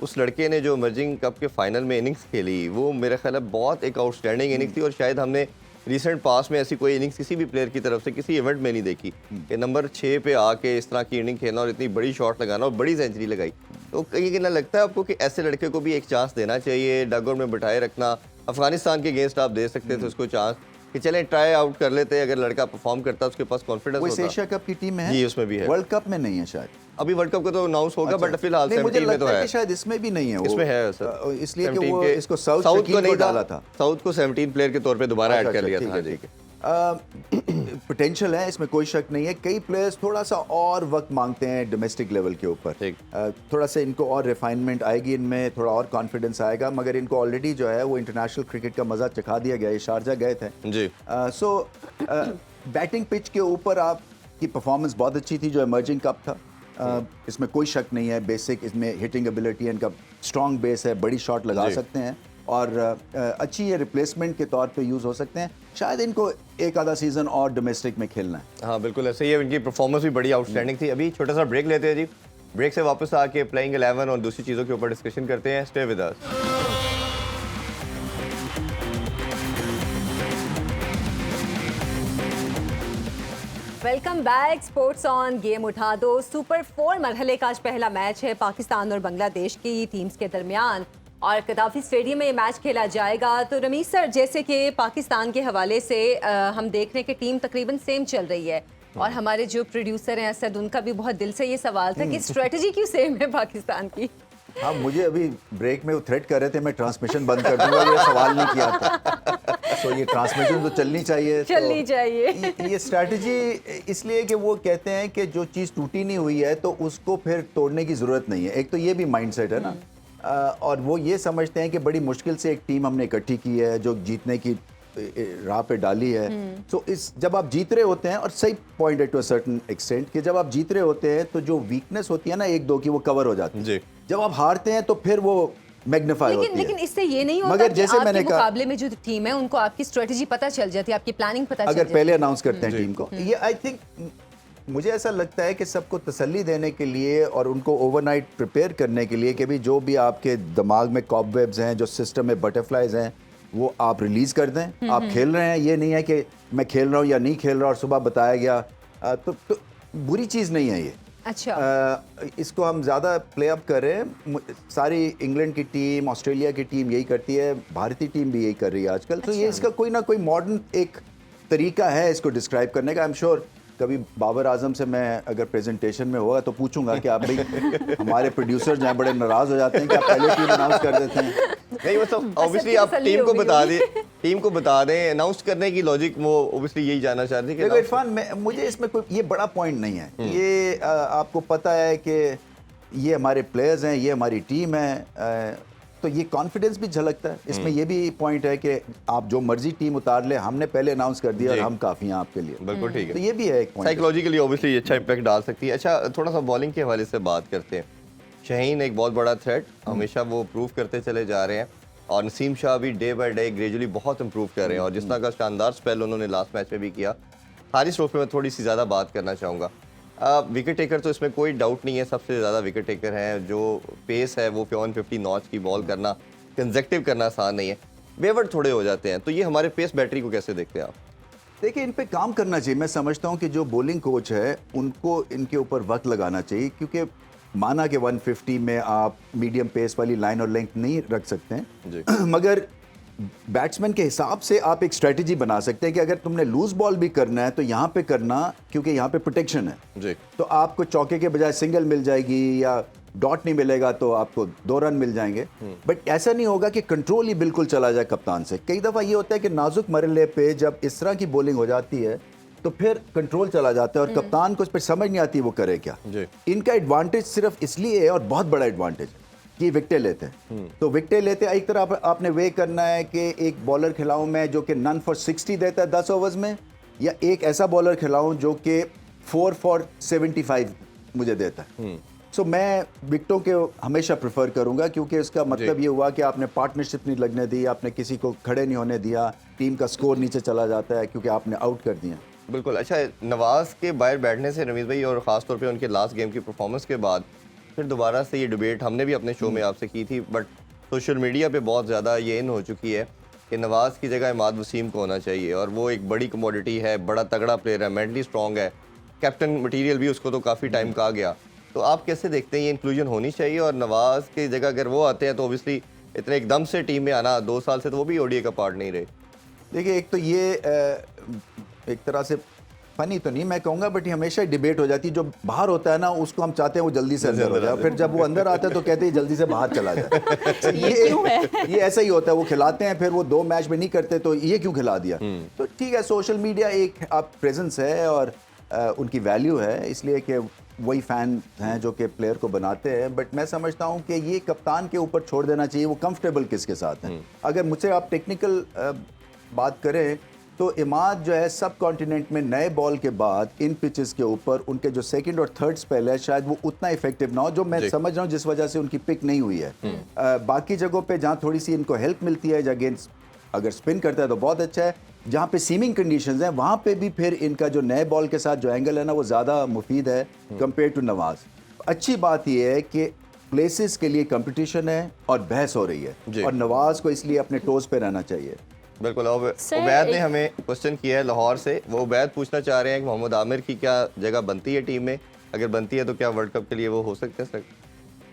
उस लड़के ने जो इमर्जिंग कप के फाइनल में इनिंग्स खेली वो मेरे ख्याल है बहुत एक आउटस्टैंडिंग इनिंग्स थी, और शायद हमने रिसेंट पास में ऐसी कोई इनिंग्स किसी भी प्लेयर की तरफ से किसी इवेंट में नहीं देखी कि नंबर 6 पे आके इस तरह की इनिंग खेलना और इतनी बड़ी शॉट लगाना और बड़ी सेंचुरी लगाई। तो कहीं ना लगता है आपको कि ऐसे लड़के को भी एक चांस देना चाहिए, डगआउट में बिठाए रखना। अफगानिस्तान के अगेंस्ट आप दे सकते थे उसको चांस कि चलें ट्राई आउट कर लेते हैं, अगर लड़का परफॉर्म करता है उसके पास कॉन्फिडेंस होता है। एशिया कप की टीम में है जी, उसमें भी है, वर्ल्ड कप में नहीं है शायद, अभी वर्ल्ड कप का तो अनाउंस होगा, अच्छा। बट फिलहाल नहीं, मुझे 17 में तो लगता है, कि शायद इसमें भी नहीं है वो, इसमें है सर, इसलिए कि 17 वो के इसको साउथ को शकील नहीं को डाला था, साउथ को 17 प्लेयर के तौर पे दोबारा ऐड कर लिया था। ठीक है। पोटेंशियल है, इसमें कोई शक नहीं है। कई प्लेयर्स थोड़ा सा और वक्त मांगते हैं डोमेस्टिक लेवल के ऊपर, थोड़ा सा इनको और रिफाइनमेंट आएगी, इनमें थोड़ा और कॉन्फिडेंस आएगा, मगर इनको ऑलरेडी जो है वो इंटरनेशनल क्रिकेट का मजा चखा दिया गया है, शारजा गए थे जी। सो बैटिंग पिच के ऊपर आपकी परफॉर्मेंस बहुत अच्छी थी जो इमर्जिंग कप था, इसमें कोई शक नहीं है। बेसिक इसमें हिटिंग एबिलिटी इनका स्ट्रॉन्ग बेस है, बड़ी शॉट लगा सकते हैं और अच्छी ये रिप्लेसमेंट के तौर पे यूज़ हो सकते हैं। शायद इनको एक आधा सीज़न और डोमेस्टिक में खेलना है। हाँ बिल्कुल ऐसे ही है, इनकी परफॉर्मेंस भी बड़ी आउटस्टैंडिंग थी। अभी छोटा सा ब्रेक लेते हैं जी, ब्रेक से वापस आके प्लेइंग 11 और दूसरी चीज़ों के ऊपर डिस्कशन करते हैं। Stay with us. Welcome back, sports on game उठा दो। सुपर 4 मरहले का आज पहला मैच है पाकिस्तान और बांग्लादेश की टीम्स के दरमियान और कदाफी स्टेडियम में ये मैच खेला जाएगा। तो रमीज सर, जैसे कि पाकिस्तान के हवाले से हम देख रहे हैं कि टीम तकरीबन सेम चल रही है और हमारे जो प्रोड्यूसर हैं असद, उनका भी बहुत दिल से ये सवाल था कि स्ट्रेटजी क्यों सेम है पाकिस्तान की। हाँ, मुझे अभी ब्रेक में वो थ्रेट कर रहे थे मैं ट्रांसमिशन बंद कर दूंगा, ये सवाल नहीं किया था। तो ये ट्रांसमिशन तो चलनी चाहिए, चलनी चाहिए। ये स्ट्रैटेजी इसलिए कि वो कहते हैं कि जो चीज़ टूटी नहीं हुई है तो उसको फिर तोड़ने की ज़रूरत नहीं है। एक तो ये भी माइंडसेट है ना, और वो ये समझते हैं कि बड़ी मुश्किल से एक टीम हमने इकट्ठी की है जो जीतने की राह पे डाली है। तो इस जब आप जीत रहे होते हैं, और सही पॉइंट है टू अ सर्टेन एक्सटेंट, कि जब आप जीत रहे होते हैं तो जो वीकनेस होती है ना एक दो की, वो कवर हो जाती है। जी। जब आप हारते हैं तो फिर वो मैग्नीफाई होती है। लेकिन इससे ये नहीं होता मगर कि जैसे आपके मैंने कहा, मुकाबले में जो टीम है उनको आपकी स्ट्रेटजी पता चल जाती है, आपकी प्लानिंग पता चल अगर जाती है। पहले अनाउंस करते हैं टीम को, ये आई थिंक मुझे ऐसा लगता है कि सबको तसल्ली देने के लिए और उनको ओवरनाइट प्रिपेयर करने के लिए कि भी जो भी आपके दिमाग में कॉबवेब्स हैं, जो सिस्टम में बटरफ्लाइज हैं, वो आप रिलीज कर दें। आप खेल रहे हैं, ये नहीं है कि मैं खेल रहा हूँ या नहीं खेल रहा और सुबह बताया गया, तो बुरी चीज़ नहीं है ये। अच्छा, इसको हम ज़्यादा प्ले अप कर रहे हैं। सारी इंग्लैंड की टीम, ऑस्ट्रेलिया की टीम यही करती है, भारतीय टीम भी यही कर रही है आजकल। तो ये इसका कोई ना कोई मॉडर्न एक तरीका है इसको डिस्क्राइब करने का। आई एम श्योर कभी बाबर आजम से मैं अगर प्रेजेंटेशन में होगा तो पूछूंगा कि आप भाई हमारे प्रोड्यूसर जो हैं बड़े नाराज हो जाते हैं कि आप पहले टीम अनाउंस कर देते हैं। नहीं मतलब ऑब्वियसली की आप तसल्ली टीम को होगी बता होगी। दें, टीम को बता दें, अनाउंस करने की लॉजिक वो ऑब्वियसली यही जानना चाहते हैं कि देखो इरफान, मुझे इसमें कोई ये बड़ा पॉइंट नहीं है। ये आपको पता है कि ये हमारे प्लेयर्स हैं, ये हमारी टीम है, तो ये कॉन्फिडेंस भी झलकता है इसमें। ये भी पॉइंट है कि आप जो मर्जी टीम उतार ले, हमने पहले अनाउंस कर दिया और हम काफ़ी हैं आपके लिए। बिल्कुल ठीक तो है, ये भी है एक पॉइंट। साइकोलॉजिकली ऑब्वियसली अच्छा इंपैक्ट डाल सकती है। अच्छा, थोड़ा सा बॉलिंग के हवाले से बात करते हैं। शाहीन एक बहुत बड़ा थ्रेट, हमेशा वो प्रूव करते चले जा रहे हैं, और नसीम शाह भी डे बाय डे ग्रेजुअली बहुत इंप्रूव कर रहे हैं, और जिस तरह का शानदार स्पेल उन्होंने लास्ट मैच में भी किया। हारिस ट्रॉफी में थोड़ी सी ज़्यादा बात करना चाहूँगा। विकेट टेकर तो इसमें कोई डाउट नहीं है, सबसे ज़्यादा विकेट टेकर हैं। जो पेस है वो 150 नॉच की बॉल करना, कंजेक्टिव करना आसान नहीं है, बेवर्ड थोड़े हो जाते हैं। तो ये हमारे पेस बैटरी को कैसे देखते हैं आप? देखिए, इन पे काम करना चाहिए। मैं समझता हूँ कि जो बॉलिंग कोच है उनको इनके ऊपर वक्त लगाना चाहिए, क्योंकि माना कि 150 में आप मीडियम पेस वाली लाइन और लेंथ नहीं रख सकते हैं, मगर बैट्समैन के हिसाब से आप एक स्ट्रेटजी बना सकते हैं कि अगर तुमने लूज बॉल भी करना है तो यहाँ पे करना, क्योंकि यहाँ पे प्रोटेक्शन है जी। तो आपको चौके के बजाय सिंगल मिल जाएगी, या डॉट नहीं मिलेगा तो आपको 2 रन मिल जाएंगे। बट ऐसा नहीं होगा कि कंट्रोल ही बिल्कुल चला जाए कप्तान से। कई दफ़ा ये होता है कि नाजुक मरहले पे जब इस तरह की बॉलिंग हो जाती है तो फिर कंट्रोल चला जाता है और कप्तान को इस पर समझ नहीं आती वो करे क्या। इनका एडवांटेज सिर्फ इसलिए है, और बहुत बड़ा एडवांटेज, कि विकेटें लेते हैं। तो विकेटें लेते हैं, एक तरह आपने वे करना है कि एक बॉलर खिलाऊं मैं जो कि नन फॉर 60 देता है 10 ओवर्स में, या एक ऐसा बॉलर खिलाऊं जो कि 4 फॉर 75 मुझे देता है। सो मैं विकेटों के हमेशा प्रेफर करूंगा, क्योंकि इसका मतलब ये हुआ कि आपने पार्टनरशिप नहीं लगने दी, आपने किसी को खड़े नहीं होने दिया, टीम का स्कोर नीचे चला जाता है क्योंकि आपने आउट कर दिया। बिल्कुल। अच्छा, नवाज के बाहर बैठने से रमीज भाई, और ख़ास तौर पे उनके लास्ट गेम की परफॉर्मेंस के बाद फिर दोबारा से ये डिबेट हमने भी अपने शो में आपसे की थी, बट सोशल मीडिया पे बहुत ज़्यादा ये इन हो चुकी है कि नवाज़ की जगह इमाद वसीम को होना चाहिए, और वो एक बड़ी कमोडिटी है, बड़ा तगड़ा प्लेयर है, मेंटली स्ट्रॉन्ग है, कैप्टन मटीरियल भी उसको तो काफ़ी टाइम कहा गया। तो आप कैसे देखते हैं ये इंक्लूजन होनी चाहिए, और नवाज़ की जगह अगर वो आते हैं तो ओबियसली इतने एकदम से टीम में आना, 2 साल से तो वो भी ओडीआई का पार्ट नहीं रहे। देखिए, एक तो ये एक तरह से फनी तो नहीं मैं कहूँगा, बट ये हमेशा डिबेट हो जाती है। जो बाहर होता है ना उसको हम चाहते हैं वो जल्दी से अंदर हो जाए, फिर जब वो अंदर आता है तो कहते हैं जल्दी से बाहर चला जाए। ये ऐसा ही होता है, वो खिलाते हैं फिर वो 2 मैच में नहीं करते तो ये क्यों खिला दिया। तो ठीक है, सोशल मीडिया एक आप प्रेजेंस है और उनकी वैल्यू है, इसलिए कि वही फैन हैं जो कि प्लेयर को बनाते हैं। बट मैं समझता हूँ कि ये कप्तान के ऊपर छोड़ देना चाहिए, वो कंफर्टेबल किसके साथ हैं। अगर मुझसे आप टेक्निकल बात करें तो इमाद जो है सब कॉन्टिनेंट में नए बॉल के बाद इन पिचेस के ऊपर उनके जो सेकंड और थर्ड स्पेल है शायद वो उतना इफेक्टिव ना हो, जो मैं समझ रहा हूँ जिस वजह से उनकी पिक नहीं हुई है। बाकी जगहों पे जहाँ थोड़ी सी इनको हेल्प मिलती है, अगेंस्ट अगर स्पिन करता है तो बहुत अच्छा है, जहाँ पे सीमिंग कंडीशंस हैं वहाँ पे भी फिर इनका जो नए बॉल के साथ जो एंगल है ना वो ज़्यादा मुफीद है कंपेयर टू नवाज। अच्छी बात यह है कि प्लेसेस के लिए कंपटीशन है और बहस हो रही है, और नवाज को इसलिए अपने टोज पे रहना चाहिए। बिल्कुल। उबैद ने हमें क्वेश्चन किया है लाहौर से, वो उबैद पूछना चाह रहे हैं कि मोहम्मद आमिर की क्या जगह बनती है टीम में, अगर बनती है तो क्या वर्ल्ड कप के लिए वो हो सकते हैं सर?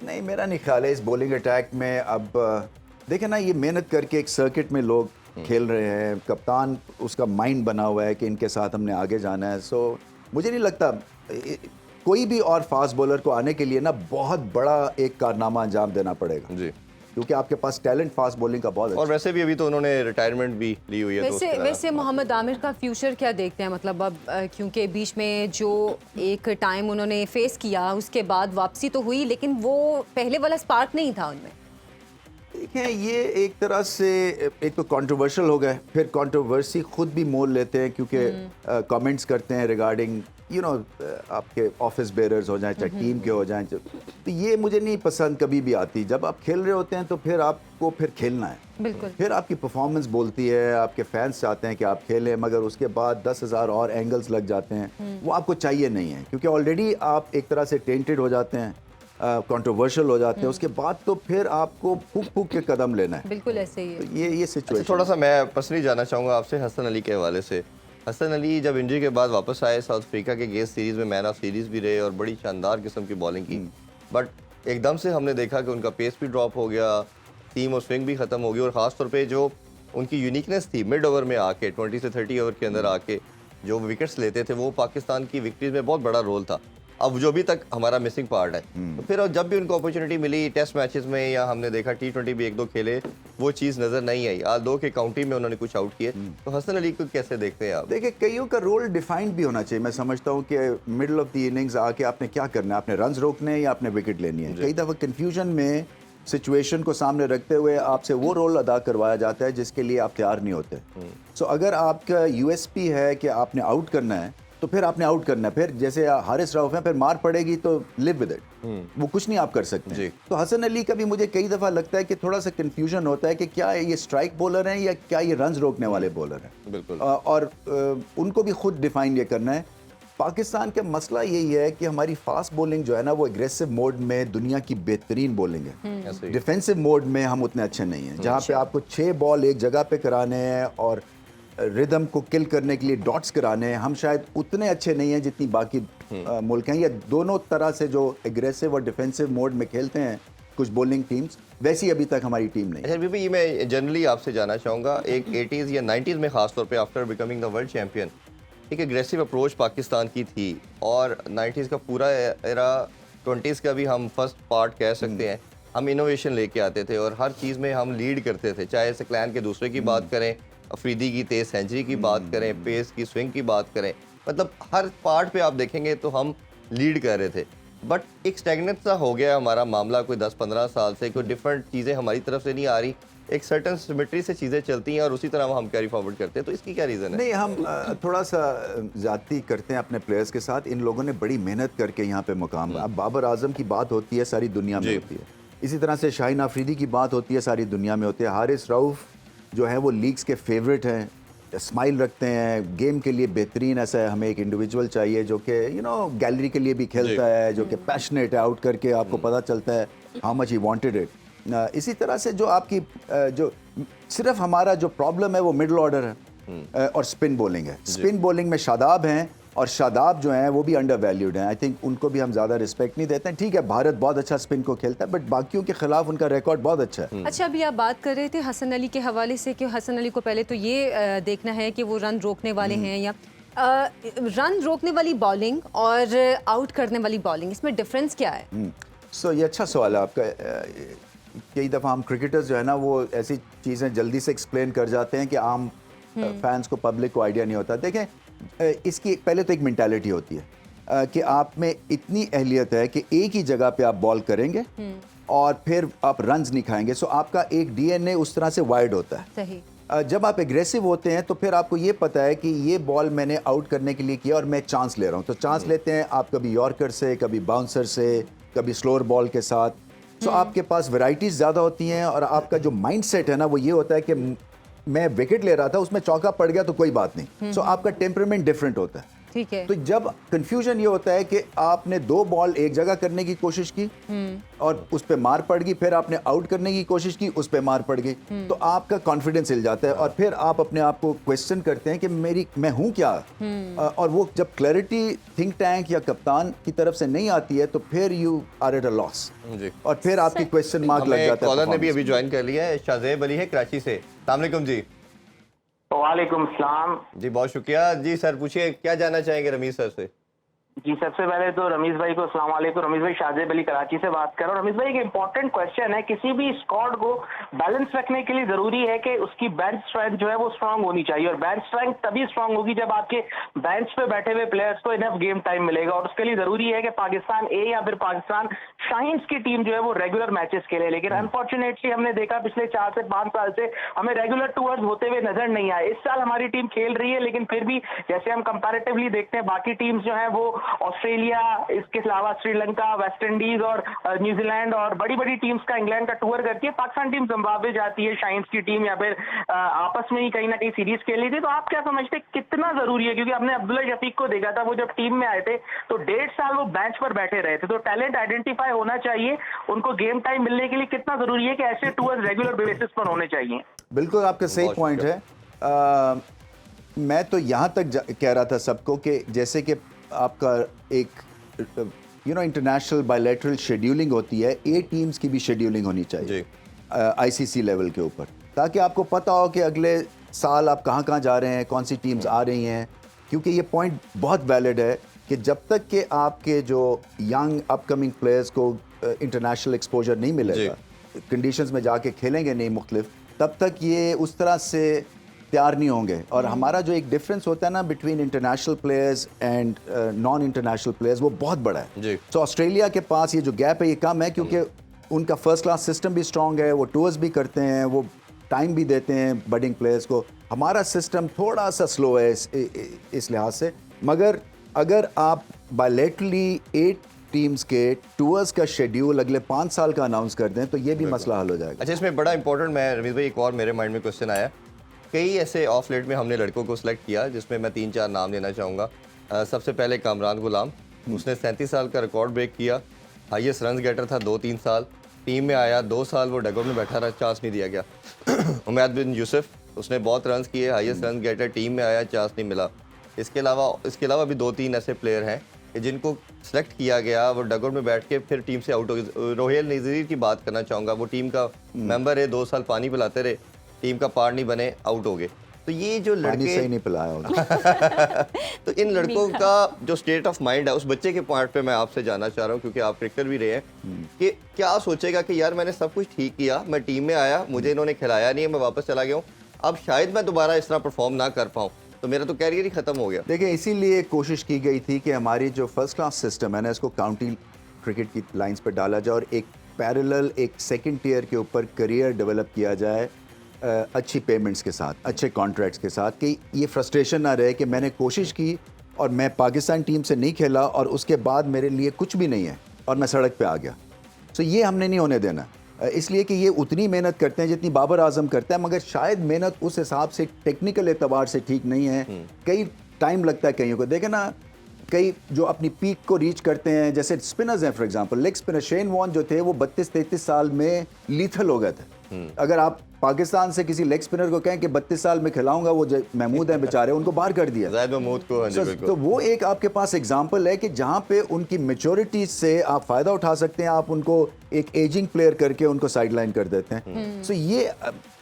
नहीं, मेरा नहीं ख्याल है इस बॉलिंग अटैक में। अब देखें ना, ये मेहनत करके एक सर्किट में लोग खेल रहे हैं, कप्तान उसका माइंड बना हुआ है कि इनके साथ हमने आगे जाना है। सो मुझे नहीं लगता कोई भी और फास्ट बॉलर को आने के लिए ना बहुत बड़ा एक कारनामा अंजाम देना पड़ेगा जी, क्योंकि आपके पास टैलेंट फास्ट बॉलिंग का बहुत है। और वैसे भी अभी तो उन्होंने रिटायरमेंट भी ली हुई है। वैसे मोहम्मद आमिर का फ्यूचर क्या देखते हैं, मतलब अब क्योंकि बीच में जो एक टाइम उन्होंने फेस किया उसके बाद वापसी तो हुई, लेकिन वो पहले वाला स्पार्क नहीं था उनमें। देखें, ये एक तरह से एक तो कंट्रोवर्शियल हो गए, फिर कंट्रोवर्सी खुद भी मोल लेते हैं क्योंकि कमेंट्स करते हैं रिगार्डिंग आपके ऑफिस बेरर्स हो जाएं, चाहे टीम के हो जाएं, तो ये मुझे नहीं पसंद कभी भी आती। जब आप खेल रहे होते हैं तो फिर आपको फिर खेलना है, बिल्कुल। फिर आपकी परफॉर्मेंस बोलती है, आपके फैंस चाहते हैं कि आप खेलें, मगर उसके बाद 10,000 और एंगल्स लग जाते हैं, वो आपको चाहिए नहीं है क्योंकि ऑलरेडी आप एक तरह से टेंटेड हो जाते हैं, कंट्रोवर्शियल हो जाते हैं। उसके बाद तो फिर आपको फूक फूक के कदम लेना है। बिल्कुल ऐसे ही है। तो ये सिचुएशन। थोड़ा सा मैं पर्सनली जानना चाहूँगा आपसे हसन अली के हवाले से। हसन अली जब इंजरी के बाद वापस आए, साउथ अफ्रीका के अगेंस्ट सीरीज़ में मैन ऑफ सीरीज़ भी रहे और बड़ी शानदार किस्म की बॉलिंग की, बट एकदम से हमने देखा कि उनका पेस भी ड्रॉप हो गया, टीम और स्विंग भी ख़त्म हो गई, और ख़ास तौर पे जो उनकी यूनिकनेस थी मिड ओवर में आके 20 से 30 ओवर के अंदर आके जो विकेट्स लेते थे, वो पाकिस्तान की विक्ट्रीज में बहुत बड़ा रोल था। अब जो अभी तक हमारा मिसिंग पार्ट है, तो फिर जब भी उनको अपॉर्चुनिटी मिली टेस्ट मैचेस में या हमने देखा T20 भी 1-2 खेले, वो चीज़ नज़र नहीं आई। आज 2 के काउंटी में उन्होंने कुछ आउट किए, तो हसन अली को कैसे देखते हैं आप? देखिए, कईयों का रोल डिफाइंड भी होना चाहिए। मैं समझता हूँ कि मिडिल ऑफ द इनिंग्स आके आपने क्या करना है, आपने रन्स रोकने हैं या आपने विकेट लेनी है। कई दफ़ा कन्फ्यूजन में सिचुएशन को सामने रखते हुए आपसे वो रोल अदा करवाया जाता है जिसके लिए आप तैयार नहीं होते। सो अगर आपका यूएसपी है कि आपने आउट करना है, तो फिर आपने आउट करना है। फिर जैसे हारिस रऊफ है, फिर मार पड़ेगी तो लिव विद इट, वो कुछ नहीं आप कर सकते जी। तो हसन अली का भी मुझे कई दफ़ा लगता है कि थोड़ा सा कंफ्यूजन होता है कि क्या ये स्ट्राइक बॉलर हैं या क्या ये रन्स रोकने वाले बॉलर हैं। बिल्कुल। और उनको भी खुद डिफाइन ये करना है। पाकिस्तान का मसला यही है कि हमारी फास्ट बॉलिंग जो है ना, वो एग्रेसिव मोड में दुनिया की बेहतरीन बॉलिंग है। डिफेंसिव मोड में हम उतने अच्छे नहीं हैं, जहाँ पे आपको 6 बॉल एक जगह पे कराने हैं और रिदम को किल करने के लिए डॉट्स कराने हैं, हम शायद उतने अच्छे नहीं हैं जितनी बाकी मुल्क हैं। या दोनों तरह से जो एग्रेसिव और डिफेंसिव मोड में खेलते हैं कुछ बॉलिंग टीम्स, वैसी अभी तक हमारी टीम नहीं है। अच्छा बीबी, ये मैं जनरली आपसे जानना चाहूँगा, एक 80s या 90s में खासतौर पे after becoming the world champion एक एग्रेसिव अप्रोच पाकिस्तान की थी, और 90s का पूरा एरा, 20s का भी हम फर्स्ट पार्ट कह सकते हैं, हम इनोवेशन लेके आते थे और हर चीज़ में हम लीड करते थे। चाहे सकलैन के दूसरे की बात करें, अफरीदी की तेज सेंचुरी की बात करें, पेस की स्विंग की बात करें, मतलब हर पार्ट पे आप देखेंगे तो हम लीड कर रहे थे। बट एक स्टैग्नेंट सा हो गया हमारा मामला कोई 10-15 साल से, कोई डिफरेंट चीज़ें हमारी तरफ से नहीं आ रही, एक सर्टन सिमेट्री से चीज़ें चलती हैं और उसी तरह हम कैरी फॉरवर्ड करते हैं। तो इसकी क्या रीज़न है? नहीं, हम थोड़ा सा ज़्यादती करते हैं अपने प्लेयर्स के साथ। इन लोगों ने बड़ी मेहनत करके यहाँ पे मुकाम, अब बाबर आजम की बात होती है सारी दुनिया में होती है, इसी तरह से शाहीन अफरीदी की बात होती है सारी दुनिया में होती है। हारिस रऊफ जो है वो लीग्स के फेवरेट हैं, स्माइल रखते हैं, गेम के लिए बेहतरीन। ऐसा है, हमें एक इंडिविजुअल चाहिए जो कि गैलरी के लिए भी खेलता है, जो कि पैशनेट है, आउट करके आपको पता चलता है how much he wanted it. इसी तरह से जो आपकी जो सिर्फ हमारा जो प्रॉब्लम है वो मिडिल ऑर्डर है और स्पिन बॉलिंग है। स्पिन बॉलिंग में शादाब हैं, और शादाब जो हैं वो भी अंडर वैल्यूड हैं। आई थिंक उनको भी हम ज़्यादा रिस्पेक्ट नहीं देते हैं। ठीक है, भारत बहुत अच्छा स्पिन को खेलता है, बट बाकियों के खिलाफ उनका रिकॉर्ड बहुत अच्छा है। अच्छा, अभी आप बात कर रहे थे हसन अली के हवाले से कि हसन अली को पहले तो ये देखना है कि वो रन रोकने वाले हैं या रन रोकने वाली बॉलिंग और आउट करने वाली बॉलिंग, इसमें डिफरेंस क्या है? सो ये अच्छा सवाल है आपका। कई दफ़ा हम क्रिकेटर्स जो है ना, वो ऐसी चीज़ें जल्दी से एक्सप्लेन कर जाते हैं कि आम फैंस को, पब्लिक को आइडिया नहीं होता। देखें, इसकी पहले तो एक मेंटालिटी होती है कि आप में इतनी अहलियत है कि एक ही जगह पे आप बॉल करेंगे और फिर आप रन्स नहीं खाएंगे। सो आपका एक डीएनए उस तरह से वायर्ड होता है। सही। जब आप एग्रेसिव होते हैं तो फिर आपको ये पता है कि ये बॉल मैंने आउट करने के लिए किया और मैं चांस ले रहा हूँ। तो चांस लेते हैं आप, कभी यॉर्कर से, कभी बाउंसर से, कभी स्लोअर बॉल के साथ। सो आपके पास वैरायटीज ज़्यादा होती हैं और आपका जो माइंड सेट है ना, वो ये होता है कि मैं विकेट ले रहा था, उसमें चौका पड़ गया तो कोई बात नहीं। सो आपका टेम्परामेंट डिफरेंट होता है। ठीक है। तो जब कंफ्यूजन ये होता है कि आपने 2 बॉल एक जगह करने की कोशिश की और उस पे मार पड़ गई, फिर आपने आउट करने की कोशिश की, उस पे मार पड़ गई, तो आपका कॉन्फिडेंस हिल जाता है और फिर आप अपने आप को क्वेश्चन करते हैं कि मैं हूं क्या। और वो जब क्लैरिटी थिंक टैंक या कप्तान की तरफ से नहीं आती है तो फिर you are at a loss और फिर आपकी क्वेश्चन मार्क लग जाता है। कॉलर ने भी अभी ज्वाइन कर लिया है, शाहजेब अली है कराची से। अस्सलाम वालेकुम जी। वालेकुम सलाम जी, बहुत शुक्रिया जी। सर पूछिए, क्या जानना चाहेंगे रमीज सर से? जी, सबसे पहले तो रमीज भाई को अस्सलाम वालेकुम। रमीज भाई, शाहजेब अली कराची से बात कर रहा हूँ। रमीज भाई, एक इंपॉर्टेंट क्वेश्चन है, किसी भी स्क्वाड को बैलेंस रखने के लिए जरूरी है कि उसकी बेंच स्ट्रेंथ जो है वो स्ट्रांग होनी चाहिए, और बेंच स्ट्रेंथ तभी स्ट्रांग होगी जब आपके बेंच पे बैठे हुए प्लेयर्स को इनफ गेम टाइम मिलेगा। और उसके लिए जरूरी है कि पाकिस्तान ए या फिर पाकिस्तान शाहीन्स की टीम जो है वो रेगुलर मैचेस खेले। लेकिन अनफॉर्चुनेटली हमने देखा पिछले 4 से 5 साल से हमें रेगुलर टूर्स होते हुए नजर नहीं आए। इस साल हमारी टीम खेल रही है, लेकिन फिर भी जैसे हम कंपैरेटिवली देखते हैं बाकी टीम्स जो है वो ऑस्ट्रेलिया, इसके अलावा श्रीलंका, वेस्ट इंडीज और न्यूजीलैंड और बड़ी बड़ी टीम्स का इंग्लैंड का टूर करती है। पाकिस्तान टीम जिम्बाब्वे जाती है, शाहीन्स की टीम, या फिर आपस में ही कहीं ना कहीं सीरीज खेल ली थी। तो आप क्या समझते हैं कितना जरूरी है, क्योंकि हमने अब्दुल्ला शफीक को देखा था, वो जब टीम में आए थे तो 1.5 साल वो बेंच पर बैठे रहे थे। तो टैलेंट आइडेंटिफाई होना चाहिए, उनको गेम टाइम मिलने के लिए कितना जरूरी है कि ऐसे टूर्स रेगुलर बेसिस पर होने चाहिए। बिल्कुल आपका सही पॉइंट है। मैं तो यहाँ तक कह रहा था सबको कि जैसे कि आपका एक इंटरनेशनल बायलैटरल शेड्यूलिंग होती है, 8 टीम्स की भी शेड्यूलिंग होनी चाहिए आईसीसी लेवल के ऊपर, ताकि आपको पता हो कि अगले साल आप कहाँ कहाँ जा रहे हैं, कौन सी टीम्स आ रही हैं। क्योंकि ये पॉइंट बहुत वैलिड है कि जब तक कि आपके जो यंग अपकमिंग प्लेयर्स को इंटरनेशनल एक्सपोजर नहीं मिलेगा, कंडीशंस में जाके खेलेंगे नहीं मुख्तलिफ, तब तक ये उस तरह से तैयार नहीं होंगे। और हमारा जो एक डिफरेंस होता है ना between international players and non international players, वो बहुत बड़ा है। तो ऑस्ट्रेलिया के पास ये जो गैप है ये कम है, क्योंकि उनका फर्स्ट क्लास सिस्टम भी स्ट्रॉन्ग है, वो टूर्स भी करते हैं, वो टाइम भी देते हैं बडिंग प्लेयर्स को। हमारा सिस्टम थोड़ा सा स्लो है इस लिहाज से। मगर अगर आप बायलैटरली 8 टीम्स के टूर्स का शेड्यूल अगले 5 साल का अनाउंस कर दें तो ये भी मसला हल हो जाएगा। अच्छा, इसमें बड़ा इंपॉर्टेंट, मैं रमीज भाई एक और मेरे माइंड में क्वेश्चन आया। कई ऐसे ऑफ लेट में हमने लड़कों को सिलेक्ट किया, जिसमें मैं 3-4 नाम लेना चाहूँगा। सबसे पहले कामरान गुलाम, उसने 37 साल का रिकॉर्ड ब्रेक किया, हाईएस्ट रन गेटर था 2-3 साल, टीम में आया 2 साल वो डगआउट में बैठा रहा, चांस नहीं दिया गया। उमैद बिन यूसुफ, उसने बहुत रन किए, हाईएस्ट रन गेटर, टीम में आया, चांस नहीं मिला। इसके अलावा भी 2-3 ऐसे प्लेयर हैं जिनको सेलेक्ट किया गया, वो डगआउट में बैठ के फिर टीम से आउट हो गए। रोहेल नज़ीर की बात करना चाहूँगा, वो टीम का मेंबर है, 2 साल पानी पिलाते रहे, टीम का पार्ट नहीं बने, आउट हो गए। तो ये जो लड़के सही नहीं पिलाया होगा। तो इन लड़कों का जो स्टेट ऑफ माइंड है, उस बच्चे के पॉइंट पे मैं आपसे जानना चाह रहा हूँ, क्योंकि आप क्रिकेटर भी रहे हैं, कि क्या सोचेगा कि यार मैंने सब कुछ ठीक किया, मैं टीम में आया, मुझे इन्होंने खिलाया नहीं है, मैं वापस चला गया हूँ, अब शायद मैं दोबारा इस तरह परफॉर्म ना कर पाऊँ, तो मेरा तो कैरियर ही खत्म हो गया। देखिए, इसीलिए कोशिश की गई थी कि हमारी जो फर्स्ट क्लास सिस्टम है ना, इसको काउंटी क्रिकेट की लाइंस पर डाला जाए और एक पैरेलल एक सेकंड टियर के ऊपर करियर डेवलप किया जाए, अच्छी पेमेंट्स के साथ, अच्छे कॉन्ट्रैक्ट्स के साथ, कि ये फ्रस्ट्रेशन ना रहे कि मैंने कोशिश की और मैं पाकिस्तान टीम से नहीं खेला और उसके बाद मेरे लिए कुछ भी नहीं है और मैं सड़क पे आ गया। तो ये हमने नहीं होने देना, इसलिए कि ये उतनी मेहनत करते हैं जितनी बाबर आजम करता है, मगर शायद मेहनत उस हिसाब से टेक्निकल एतबार से ठीक नहीं है। कई टाइम लगता है कईयों को, देखें ना, कई जो अपनी पीक को रीच करते हैं, जैसे स्पिनर्स हैं, for example leg spinner Shane Warne जो थे, वो 32-33 साल में लीथल हो गए थे। अगर आप पाकिस्तान से किसी लेग स्पिनर को कहें कि 32 साल में खिलाऊंगा, वो महमूद हैं बेचारे, उनको बाहर कर दिया ज़ाहिद महमूद को। हाँ जी, बिल्कुल। तो वो एक आपके पास एग्जांपल है कि जहां पे उनकी मैच्योरिटी से आप फ़ायदा उठा सकते हैं, आप उनको एक एजिंग प्लेयर करके उनको साइडलाइन कर देते हैं। सो ये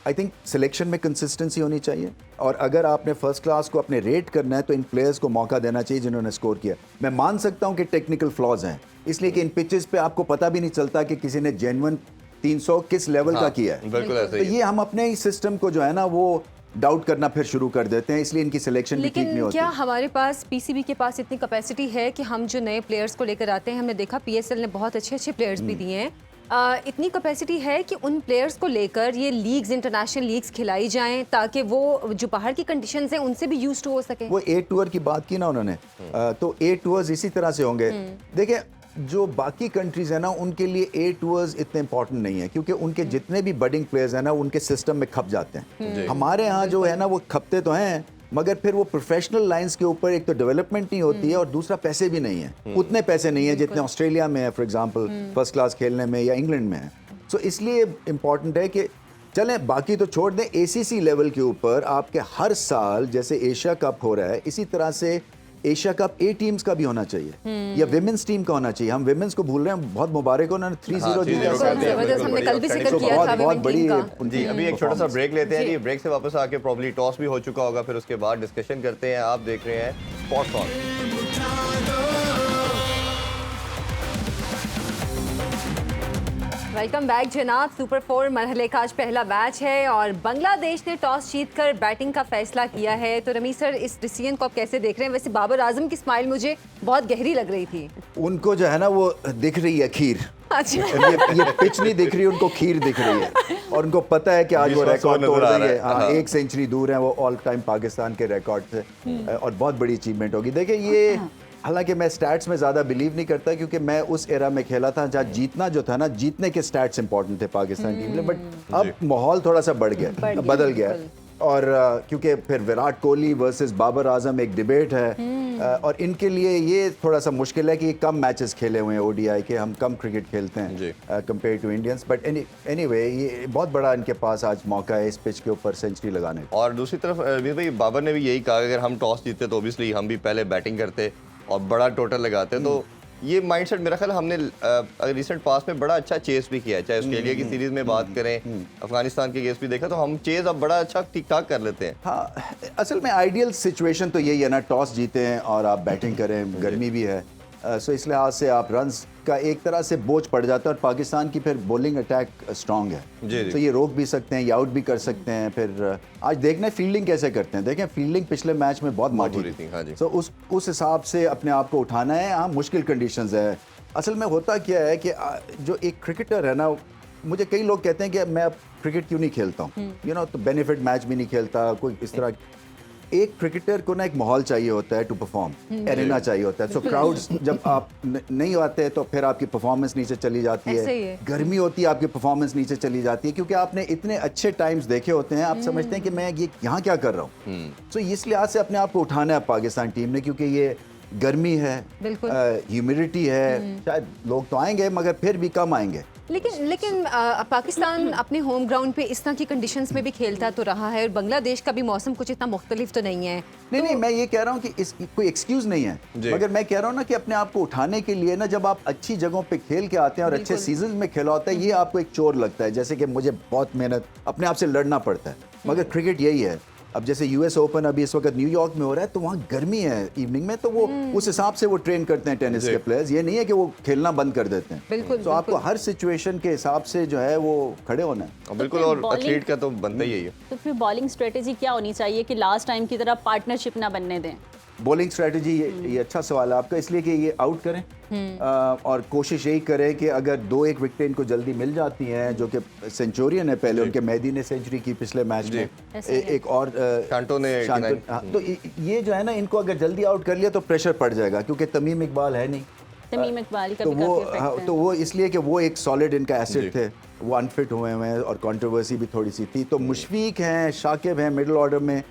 आई थिंक सिलेक्शन में कंसिस्टेंसी होनी चाहिए, और अगर आपने फर्स्ट क्लास को अपने रेट करना है तो इन प्लेयर्स को मौका देना चाहिए जिन्होंने स्कोर किया। मैं मान सकता हूं कि टेक्निकल फ्लॉज हैं, इसलिए कि इन पिचेस पे आपको पता भी नहीं चलता कि किसी ने जेन्युइन 300 किस लेवल का किया है। बिल्कुल ऐसे तो ही। ये हम अपने ही सिस्टम को जो है ना वो डाउट करना फिर शुरू कर देते हैं, इसलिए इनकी सिलेक्शन भी ठीक नहीं लेकिन होती। क्या हमारे पास पीसीबी के पास इतनी कैपेसिटी है कि हम जो नए प्लेयर्स को लेकर आते हैं, हमने देखा पीएसएल ने बहुत अच्छे प्लेयर्स भी दिए हैं, इतनी कैपेसिटी है कि उन प्लेयर्स को लेकर ये लीग्स, इंटरनेशनल लीग्स खिलाई जाएं ताकि वो जो बाहर की कंडीशंस हैं उनसे भी यूज्ड हो सके? वो ए टूर की बात की ना उन्होंने, तो ए टूर्स इसी तरह से होंगे। देखिए, जो बाकी कंट्रीज है ना, उनके लिए ए टूर्स इतने इंपॉर्टेंट नहीं है, क्योंकि उनके जितने भी बडिंग प्लेयर्स हैं ना, उनके सिस्टम में खप जाते हैं। हमारे यहाँ जो है ना, वो खपते तो हैं, मगर फिर वो प्रोफेशनल लाइंस के ऊपर एक तो डेवलपमेंट नहीं होती है, और दूसरा पैसे भी नहीं है, उतने पैसे नहीं है जितने ऑस्ट्रेलिया में है, फॉर एग्जांपल फर्स्ट क्लास खेलने में, या इंग्लैंड में है। सो इसलिए इम्पॉर्टेंट है कि चलें, बाकी तो छोड़ दें, एसीसी लेवल के ऊपर आपके हर साल जैसे एशिया कप हो रहा है, इसी तरह से एशिया कप ए टीम्स का भी होना चाहिए, या विमेंस टीम का होना चाहिए। हम विमेंस को भूल रहे हैं, बहुत मुबारक हो, उन्होंने 3-0 जीता। जबरदस्त, हमने कल भी जिक्र किया था बहुत बड़ी जी। अभी एक छोटा सा ब्रेक लेते हैं जी। ब्रेक से वापस आके प्रॉब्ली टॉस भी हो चुका होगा, फिर उसके बाद डिस्कशन करते हैं। आप देख रहे हैं स्पॉट्स ऑन। वेलकम बैक जनाब। सुपर 4 मरहले का आज पहला मैच है और बांग्लादेश ने टॉस जीतकर बैटिंग का फैसला किया है। तो रमीज सर, इस डिसीजन को आप कैसे देख रहे हैं? वैसे बाबर आजम की स्माइल मुझे बहुत गहरी लग रही थी। उनको जो है ना वो दिख रही है खीर। अच्छा, ये पिच नहीं दिख रही, उनको खीर दिख रही है और उनको पता है कि आज वो रिकॉर्ड तोड़ रही है। हाँ, 1 सेंचुरी दूर है वो ऑल टाइम पाकिस्तान के रिकॉर्ड से और बहुत बड़ी अचीवमेंट होगी। देखिए ये, हालांकि मैं स्टैट्स में ज़्यादा बिलीव नहीं करता क्योंकि मैं उस एरा में खेला था जहाँ जीतना जो था ना, जीतने के स्टैट्स इंपॉर्टेंट थे पाकिस्तान टीम में, बट अब माहौल थोड़ा सा बदल गया और क्योंकि फिर विराट कोहली वर्सेस बाबर आजम एक डिबेट है और इनके लिए ये थोड़ा सा मुश्किल है कि ये कम मैचेस खेले हुए हैं ओडीआई के, हम कम क्रिकेट खेलते हैं compare to Indians, but anyway ये बहुत बड़ा इनके पास आज मौका है इस पिच के ऊपर सेंचुरी लगाने का। और दूसरी तरफ रमीज भाई, बाबर ने भी यही कहा कि अगर हम टॉस जीतते तो ऑब्वियसली हम भी पहले बैटिंग करते और बड़ा टोटल लगाते। तो ये माइंडसेट मेरा ख्याल हमने रिसेंट पास में बड़ा अच्छा चेस भी किया है, चाहे ऑस्ट्रेलिया की सीरीज में बात करें, अफगानिस्तान के केस भी देखा, तो हम चेस अब बड़ा अच्छा ठीक ठाक कर लेते हैं। हाँ, असल में आइडियल सिचुएशन तो यही है ना, टॉस जीते हैं और आप बैटिंग करें, गर्मी भी है, सो इस लिहाज से आप रन्स का एक तरह से बोझ पड़ जाता है और पाकिस्तान की फिर बॉलिंग अटैक स्ट्रांग है, तो ये रोक भी सकते हैं या आउट भी कर सकते हैं। फिर आज देखना है फील्डिंग कैसे करते हैं। देखें फील्डिंग पिछले मैच में बहुत माठी थी, तो उस हिसाब से अपने आप को उठाना है। हाँ, मुश्किल कंडीशंस है। असल में होता क्या है कि जो एक क्रिकेटर है ना, मुझे कई लोग कहते हैं कि मैं अब क्रिकेट क्यों नहीं खेलता हूँ, यू नो, तो बेनिफिट मैच भी नहीं खेलता कोई इस तरह। एक क्रिकेटर को ना एक माहौल चाहिए होता है टू परफॉर्म, एरेना चाहिए होता है। सो क्राउड्स जब आप नहीं आते तो फिर आपकी परफॉर्मेंस नीचे चली जाती है, गर्मी होती है आपकी परफॉर्मेंस नीचे चली जाती है क्योंकि आपने इतने अच्छे टाइम्स देखे होते हैं, आप समझते हैं कि मैं ये यहाँ क्या कर रहा हूँ। सो इस लिहाज से अपने आप को उठाना है पाकिस्तान टीम ने, क्योंकि ये गर्मी है, ह्यूमिडिटी है, शायद लोग तो आएंगे मगर फिर भी कम आएंगे। लेकिन पाकिस्तान अपने होम ग्राउंड पे इस तरह की कंडीशंस में भी खेलता तो रहा है और बांग्लादेश का भी मौसम कुछ इतना मुख्तलिफ तो नहीं है। नहीं, मैं ये कह रहा हूँ कि इस कोई एक्सक्यूज नहीं है, मगर मैं कह रहा हूँ ना कि अपने आप को उठाने के लिए ना, जब आप अच्छी जगहों पे खेल के आते हैं और अच्छे सीजन में खेला होता है, ये आपको एक चोर लगता है, जैसे कि मुझे बहुत मेहनत अपने आप से लड़ना पड़ता है। मगर क्रिकेट यही है। अब जैसे यूएस ओपन अभी इस वक्त न्यूयॉर्क में हो रहा है, तो वहाँ गर्मी है इवनिंग में, तो वो उस हिसाब से वो ट्रेन करते हैं टेनिस के प्लेयर्स। ये नहीं है कि वो खेलना बंद कर देते हैं। तो आपको हर सिचुएशन के हिसाब से जो है वो खड़े होना है। बिल्कुल, और एथलीट का तो बनता ही है। तो फिर बॉलिंग स्ट्रेटेजी क्या होनी चाहिए कि लास्ट टाइम की तरह पार्टनरशिप ना बनने दें? बॉलिंग स्ट्रेटजी, ये अच्छा सवाल है आपका, इसलिए कि ये आउट करें और कोशिश यही करें कि अगर 2-1 विकेट इनको जल्दी मिल जाती हैं, जो कि सेंचुरियन है पहले उनके, मेहदी ने सेंचुरी की पिछले मैच में, एक और शांटो ने, तो ये जो है ना, इनको अगर जल्दी आउट कर लिया तो प्रेशर पड़ जाएगा क्योंकि तमीम इकबाल है नहीं। तमीम इकबाल का तो वो इसलिए कि वो एक सॉलिड इनका एसेट थे, वो अनफिट हुए हैं और कंट्रोवर्सी भी थोड़ी सी थी। तो मुशफीक हैं, शाकिब हैं मिडिल ऑर्डर में,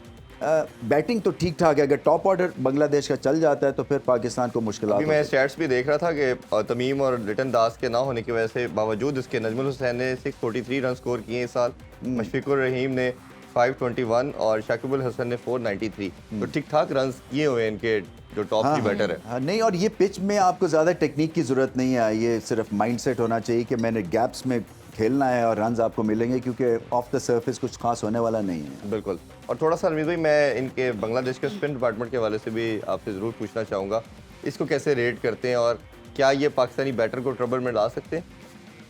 बैटिंग तो ठीक ठाक है। अगर टॉप ऑर्डर बांग्लादेश का चल जाता है तो फिर पाकिस्तान को मुश्किल। अभी मैं स्टैट्स भी देख रहा था कि तमीम और लिटन दास के ना होने की वजह से बावजूद इसके नजमुल हुसैन ने 643 रन स्कोर किए इस साल, मुशफिकुर रहीम ने 521 और शाकिबुल हसन ने 493, तो ठीक ठाक रन किए हुए इनके जो टॉप 3 बैटर है। नहीं, और ये पिच में आपको ज़्यादा टेक्निक की ज़रूरत नहीं है, ये सिर्फ माइंडसेट होना चाहिए कि मैंने गैप्स में खेलना है और रन्स आपको मिलेंगे, क्योंकि ऑफ द सरफेस कुछ खास होने वाला नहीं है। बिल्कुल। और थोड़ा सा रमीज भाई, मैं इनके बांग्लादेश के स्पिन डिपार्टमेंट के हवाले से भी आपसे ज़रूर पूछना चाहूँगा, इसको कैसे रेट करते हैं और क्या ये पाकिस्तानी बैटर को ट्रबल में ला सकते हैं?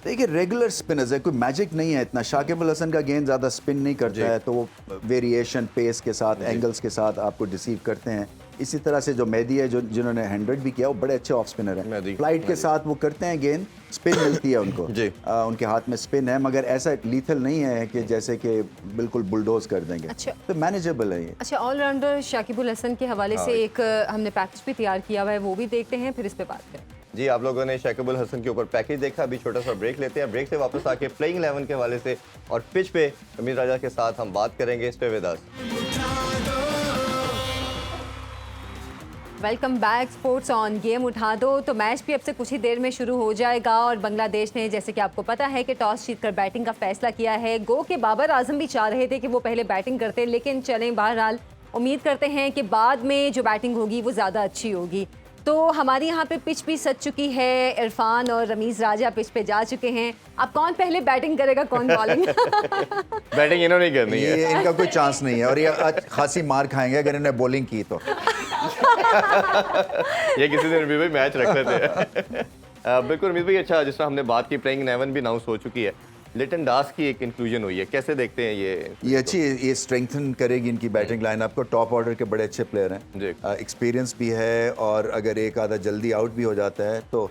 देखिए, रेगुलर स्पिनर्स है, कोई मैजिक नहीं है इतना। शाकिब अल हसन का गेंद ज़्यादा स्पिन नहीं करता है, तो वो वेरिएशन पेस के साथ, एंगल्स के साथ आपको डिसीव करते हैं। इसी तरह से जो मेहदी है, जो जिन्होंने 100 भी किया, वो बड़े अच्छे ऑफ स्पिनर हैं। फ्लाइट के साथ वो करते हैं, गेंद स्पिन मिलती है उनको उनके हाथ में स्पिन है, मगर ऐसा लीथल नहीं है कि जैसे कि बिल्कुल बुलडोज कर देंगे। अच्छा, तो मैनेजेबल है ये। अच्छा, ऑलराउंडर शाकिबुल हसन के हवाले से एक हमने पैकेज भी तैयार किया हुआ है, वो भी देखते हैं, फिर इस पे बात करें। जी, आप लोगों ने शाकिबुल हसन के ऊपर पैकेज देखा। अभी छोटा सा ब्रेक लेते हैं, ब्रेक से वापस आके प्लेइंग 11 के हवाले से और पिच पे अमीर राजा के साथ हम बात करेंगे। Stay with us. Welcome back, sports on game उठा दो। तो मैच भी अब से कुछ ही देर में शुरू हो जाएगा और बांग्लादेश ने, जैसे कि आपको पता है, कि टॉस जीतकर बैटिंग का फैसला किया है। गो के बाबर आजम भी चाह रहे थे कि वो पहले बैटिंग करते, लेकिन चलें, बहरहाल उम्मीद करते हैं कि बाद में जो बैटिंग होगी वो ज़्यादा अच्छी होगी। तो हमारी यहाँ पे पिच भी सज चुकी है, इरफान और रमीज राजा पिच पे जा चुके हैं। अब कौन पहले बैटिंग करेगा, कौन बॉलिंग? बैटिंग इन्होंने करनी है, ये इनका कोई चांस नहीं है और ये आज खासी मार खाएंगे अगर इन्होंने बॉलिंग की तो। ये किसी दिन भी मैच रख लेते हैं। बिल्कुल रमीज भाई, अच्छा जिस तरह हमने बात की प्लेइंग 11 भी अनाउंस हो चुकी है, लिटन दास की एक इंक्लूजन हुई है, कैसे देखते हैं ये अच्छी, ये स्ट्रेंथन करेगी इनकी बैटिंग लाइनअप को। टॉप ऑर्डर के बड़े अच्छे प्लेयर जी। हैं, एक्सपीरियंस भी है, और अगर एक आधा जल्दी आउट भी हो जाता है तो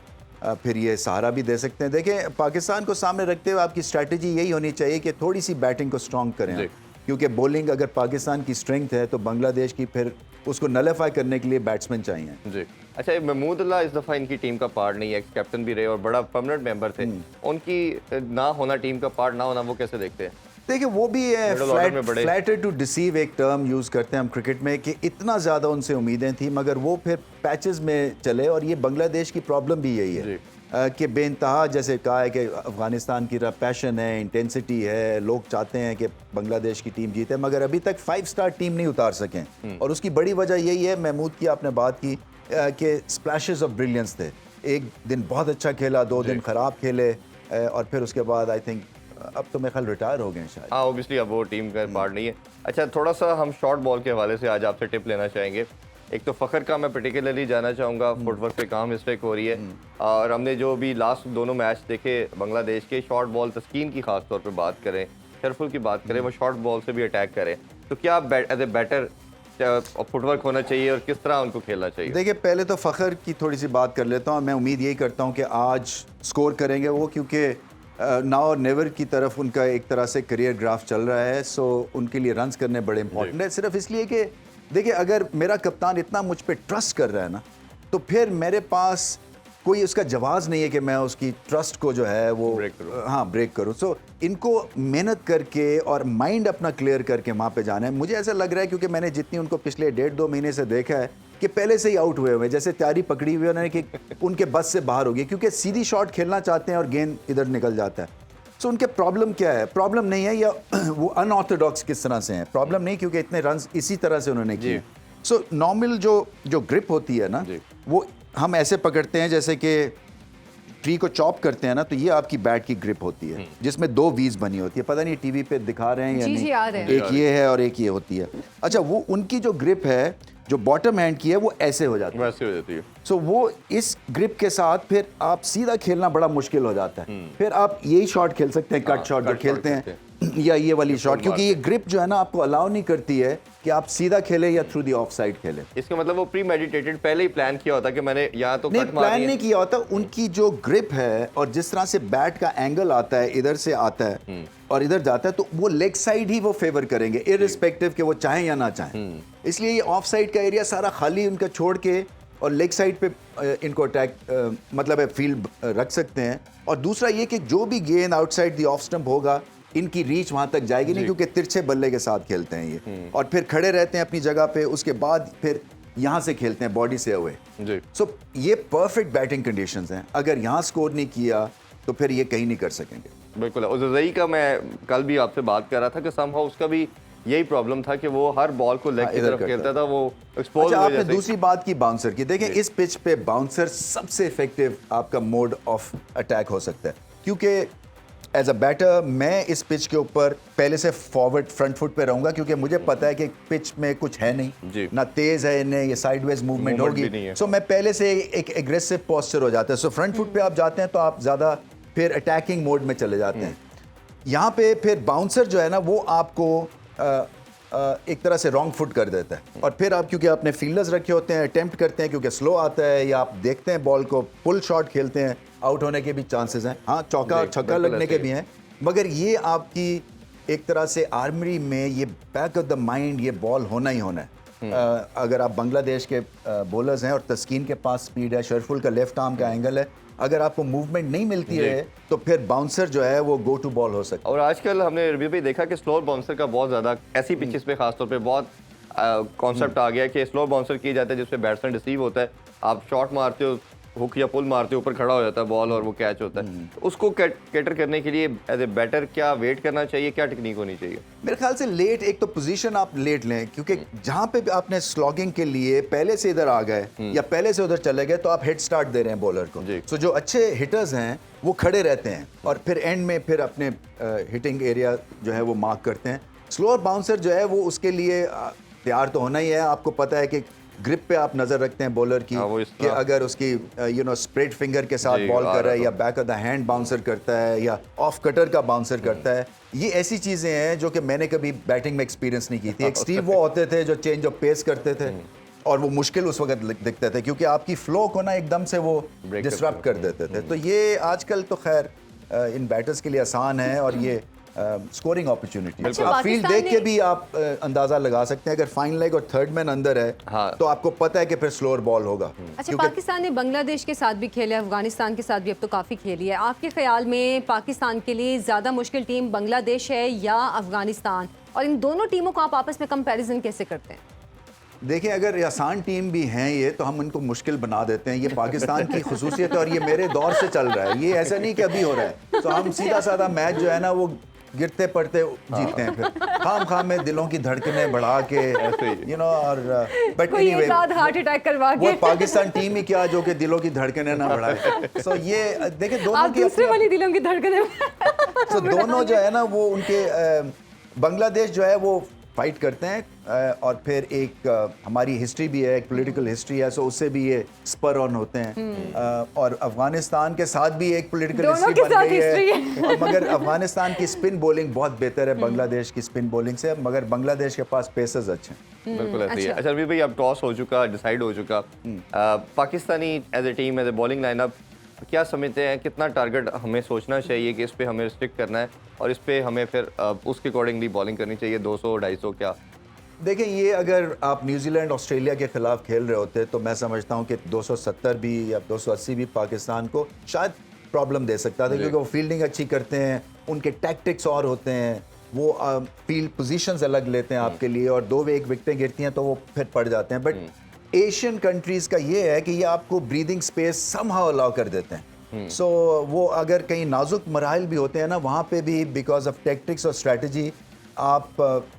फिर ये सहारा भी दे सकते हैं। देखें, पाकिस्तान को सामने रखते हुए आपकी स्ट्रैटेजी यही होनी चाहिए कि थोड़ी सी बैटिंग को स्ट्रॉन्ग करें आप। क्योंकि बॉलिंग अगर पाकिस्तान की स्ट्रेंथ है तो बांग्लादेश की फिर उसको नलीफाई करने के लिए बैट्समैन चाहिए। जी। अच्छा, महमूदुल्लाह इस दफ़ा इनकी टीम का पार्ट नहीं है, एक्स कैप्टन भी रहे और बड़ा परमानेंट मेंबर थे, उनकी ना होना, टीम का पार्ट ना होना, वो कैसे देखते हैं? देखिए, वो भी फ्लैटर टू डिसीव एक टर्म यूज़ करते हैं हम क्रिकेट में, कि इतना ज़्यादा उनसे उम्मीदें थी मगर वो फिर पैचेस में चले। और ये बांग्लादेश की प्रॉब्लम भी यही है कि बेइंतहा, जैसे कहा है कि अफगानिस्तान की पैशन है, इंटेंसिटी है, लोग चाहते हैं कि बांग्लादेश की टीम जीते, मगर अभी तक 5 स्टार टीम नहीं उतार सकें। और उसकी बड़ी वजह यही है, महमूद की आपने बात की कि स्प्लैशेस ऑफ ब्रिलियंस थे। एक दिन बहुत अच्छा खेला, 2 दिन ख़राब खेले, और फिर उसके बाद आई थिंक अब तो मेरे ख्याल रिटायर हो गए शायद। हाँ, ऑब्वियसली अब वो टीम का पार्ट नहीं है। अच्छा, थोड़ा सा हम शॉर्ट बॉल के हवाले से आज आपसे टिप लेना चाहेंगे। एक तो फ़खर का मैं पर्टिकुलरली जाना चाहूँगा, फुटवर्क पे कहाँ मिस्टेक हो रही है, और हमने जो भी लास्ट दोनों मैच देखे बांग्लादेश के, शॉर्ट बॉल तस्कीन की खास तौर पे बात करें, शरफुल की बात करें, वो शॉर्ट बॉल से भी अटैक करें, तो क्या एज ए बैटर फुटवर्क होना चाहिए और किस तरह उनको खेलना चाहिए? देखिए, पहले तो फ़खर की थोड़ी सी बात कर लेता हूँ। मैं उम्मीद यही करता हूँ कि आज स्कोर करेंगे वो, क्योंकि नाउ और नेवर की तरफ उनका एक तरह से करियर ग्राफ चल रहा है। सो उनके लिए रन्स करने बड़े इंपॉर्टेंट है, सिर्फ इसलिए कि देखिए, अगर मेरा कप्तान इतना मुझ पर ट्रस्ट कर रहा है ना, तो फिर मेरे पास कोई उसका जवाब नहीं है कि मैं उसकी ट्रस्ट को जो है वो ब्रेक करूँ। सो इनको मेहनत करके और माइंड अपना क्लियर करके वहाँ पे जाना है। मुझे ऐसा लग रहा है, क्योंकि मैंने जितनी उनको पिछले 1.5-2 महीने से देखा है कि पहले से ही आउट हुए हुए, जैसे तैयारी पकड़ी हुई उन्होंने कि उनके बस से बाहर हो गई, क्योंकि सीधी शॉट खेलना चाहते हैं और गेंद इधर निकल जाता है। सो उनके प्रॉब्लम क्या है? प्रॉब्लम नहीं है या वो अनऑर्थोडॉक्स किस तरह से हैं, प्रॉब्लम नहीं, क्योंकि इतने रन इसी तरह से उन्होंने किए। सो नॉर्मल जो ग्रिप होती है ना, वो हम ऐसे पकड़ते हैं जैसे कि ट्री को चॉप करते हैं ना, तो ये आपकी बैट की ग्रिप होती है, जिसमें 2 वीज बनी होती है। पता नहीं टीवी पे दिखा रहे हैं या नहीं, आ रहे हैं। एक ये है और एक ये होती है। अच्छा, वो उनकी जो ग्रिप है, जो बॉटम हैंड की है, वो ऐसे हो जाती है, वैसे हो जाती है। सो वो इस ग्रिप के साथ फिर आप सीधा खेलना बड़ा मुश्किल हो जाता है। फिर आप यही शॉट खेल सकते हैं, कट शॉट जो खेलते हैं, या ये वाली शॉट, क्योंकि ये ग्रिप जो है ना आपको अलाउ नहीं करती है कि आप सीधा खेलें या थ्रू दी ऑफ साइड खेलें। इसका मतलब वो प्री मेडिटेटेड पहले ही प्लान किया होता कि मैंने यहाँ तो नहीं, प्लान नहीं किया होता। उनकी जो ग्रिप है और जिस तरह से बैट का एंगल आता है, इधर से आता है और इधर जाता है, तो वो लेग साइड ही वो फेवर करेंगे, इररिस्पेक्टिव कि वो चाहें या ना चाहें। इसलिए ये ऑफ साइड का एरिया सारा खाली उनका छोड़ के और लेग साइड पे इनको अटैक मतलब है फील्ड रख सकते हैं। और दूसरा ये कि जो भी गेंद आउटसाइड दी ऑफ स्टंप होगा, इनकी रीच वहां तक जाएगी नहीं, क्योंकि तिरछे बल्ले के साथ खेलते हैं ये, और फिर खड़े रहते हैं अपनी जगह पे, उसके बाद फिर यहाँ से खेलते हैं बॉडी से अवे। सो ये परफेक्ट बैटिंग कंडीशंस हैं। अगर यहाँ स्कोर नहीं किया तो फिर ये कहीं नहीं कर सकेंगे। बिल्कुल। उज़ैई का मैं कल भी आपसे बात कर रहा था कि समहाउ उसका भी यही प्रॉब्लम था कि वो हर बॉल को लेग की तरफ खेलता था, वो एक्सपोज। अच्छा, आपने दूसरी बात की बाउंसर की। देखें, इस पिच पे बाउंसर सबसे इफेक्टिव आपका मोड ऑफ अटैक हो सकता है, क्योंकि एज अ बैटर मैं इस पिच के ऊपर पहले से फॉरवर्ड फ्रंट फुट पे रहूंगा, क्योंकि मुझे पता है कि पिच में कुछ है नहीं, ना तेज है इन्हें, ये साइडवेज मूवमेंट होगी। सो मैं पहले से एक एग्रेसिव पोस्चर हो जाता है। सो फ्रंट फुट पे आप जाते हैं तो आप ज़्यादा फिर अटैकिंग मोड में चले जाते हैं। यहाँ पे फिर बाउंसर जो है ना, वो आपको एक तरह से रॉन्ग फुट कर देता है, और फिर आप क्योंकि आपने फील्डर्स रखे होते हैं, अटेम्प्ट करते हैं क्योंकि स्लो आता है, या आप देखते हैं बॉल को पुल शॉट खेलते हैं, आउट होने के भी चांसेस हैं। हाँ, चौका और छक्का लगने के भी हैं, मगर ये आपकी एक तरह से आर्मरी में ये बैक ऑफ द माइंड ये बॉल होना ही होना है। अगर आप बांग्लादेश के बॉलर्स हैं और तस्कीन के पास स्पीड है, शरफुल का लेफ्ट आर्म का एंगल है, अगर आपको मूवमेंट नहीं मिलती है तो फिर बाउंसर जो है वो गो टू बॉल हो सकता है। और आजकल हमने रिव्यू भी देखा कि स्लो बाउंसर का बहुत ज़्यादा ऐसी पिचेस पे खासतौर पे बहुत कॉन्सेप्ट आ गया कि स्लो बाउंसर किया जाता है, जिसपे बैट्समैन रिसीव होता है, आप शॉट मारते हो, हुक या पुल मारते हो, ऊपर खड़ा हो जाता है बॉल और वो कैच होता है। उसको कैटर करने के लिए एज ए बैटर क्या वेट करना चाहिए, क्या टेक्निक होनी चाहिए? मेरे ख्याल से लेट, एक तो पोजीशन आप लेट लें, क्योंकि जहां पे आपने स्लॉगिंग के लिए पहले से इधर आ गए या पहले से उधर चले गए, तो आप हेड स्टार्ट दे रहे हैं बॉलर को। सो जो अच्छे हिटर्स हैं वो खड़े रहते हैं और फिर एंड में फिर अपने हिटिंग एरिया जो है वो मार्क करते हैं। स्लोअर बाउंसर जो है वो उसके लिए तैयार तो होना ही है। आपको पता है कि ग्रिप पे आप नजर रखते हैं बॉलर की हाँ, वो इस कि तरह। अगर उसकी स्प्रेड फिंगर के साथ जी, बॉल आ कर रहा है रहा या back of the hand bouncer करता है या ऑफ कटर का बाउंसर करता है, ये ऐसी चीजें हैं जो कि मैंने कभी बैटिंग में एक्सपीरियंस नहीं की थी। एक स्टीव वो होते थे जो चेंज ऑफ पेस करते थे और वो मुश्किल उस वक्त दिखते थे क्योंकि आपकी फ्लो को ना एकदम से वो Break डिसरप्ट कर देते थे। तो ये आजकल तो खैर इन बैटर्स के लिए आसान है और ये स्कोरिंग अपॉर्चुनिटी। अच्छा, आप फील्ड पाकिस्तान देख के ने- भी आप अंदाजा लगा सकते हैं, अगर फाइन लेग और थर्ड मैन अंदर है हाँ। तो आपको पता है कि फिर स्लोअर बॉल होगा। अच्छा, क्योंकि पाकिस्तान ने बांग्लादेश के साथ भी खेला है, अफगानिस्तान के साथ भी अब तो काफ़ी खेली है। आपके ख्याल में पाकिस्तान के लिए ज़्यादा मुश्किल टीम बांग्लादेश है या अफगानिस्तान, और इन दोनों टीमों को आप आपस में कंपैरिजन कैसे करते हैं? देखिए, अगर आसान टीम भी हैं ये तो हम इनको मुश्किल बना देते हैं। ये पाकिस्तान की खुसूसियत है और ये मेरे दौर से चल रहा है, ये ऐसा नहीं कि अभी हो रहा है। तो हम सीधा साधा मैच जो है ना वो गिरते पड़ते जीतते हैं, फिर खाम में दिलों की धड़कनें बढ़ा के और बट कोई एनीवे एक आध हार्ट अटैक करवा वो के पाकिस्तान टीम ही क्या जो कि दिलों की धड़कनें ना बढ़ाए। सो ये देखिए दोनों आप की दूसरे अपनी वाली दिलों की धड़कनें तो दोनों जो है ना वो उनके बांग्लादेश जो है वो फाइट करते हैं और फिर एक हमारी हिस्ट्री भी है, एक पॉलिटिकल हिस्ट्री है, सो उससे भी ये स्पर ऑन होते हैं। और अफगानिस्तान के साथ भी एक पॉलिटिकल दोनों हिस्ट्री के बन साथ गई हिस्ट्री है। और मगर अफगानिस्तान की स्पिन बॉलिंग बहुत बेहतर है बांग्लादेश की स्पिन बॉलिंग से, मगर बांग्लादेश के पास पेसर्स अच्छे हैं। बिल्कुल ऐसे ही है। अच्छा। अच्छा रवि भाई, अब टॉस हो चुका, डिसाइड हो चुका, Pakistani as a team, as a bowling lineup क्या समझते हैं, कितना टारगेट हमें सोचना चाहिए कि इस पे हमें रिस्ट्रिक्ट करना है और इस पे हमें फिर उसके अकॉर्डिंगली बॉलिंग करनी चाहिए, 200 250 क्या? देखिए, ये अगर आप न्यूजीलैंड ऑस्ट्रेलिया के खिलाफ खेल रहे होते तो मैं समझता हूँ कि 270 भी या 280 भी पाकिस्तान को शायद प्रॉब्लम दे सकता था, क्योंकि वो फील्डिंग अच्छी करते हैं, उनके टैक्टिक्स और होते हैं, वो फील्ड पोजीशंस अलग लेते हैं आपके लिए, और दो एक विकेटें गिरती हैं तो वो फिर पड़ जाते हैं। बट एशियन कंट्रीज़ का ये है कि ये आपको ब्रीदिंग स्पेस समहाउ अलाउ कर देते हैं। सो वो अगर कहीं नाजुक मराहल भी होते हैं ना, वहाँ पे भी बिकॉज ऑफ टैक्टिक्स और स्ट्रेटजी आप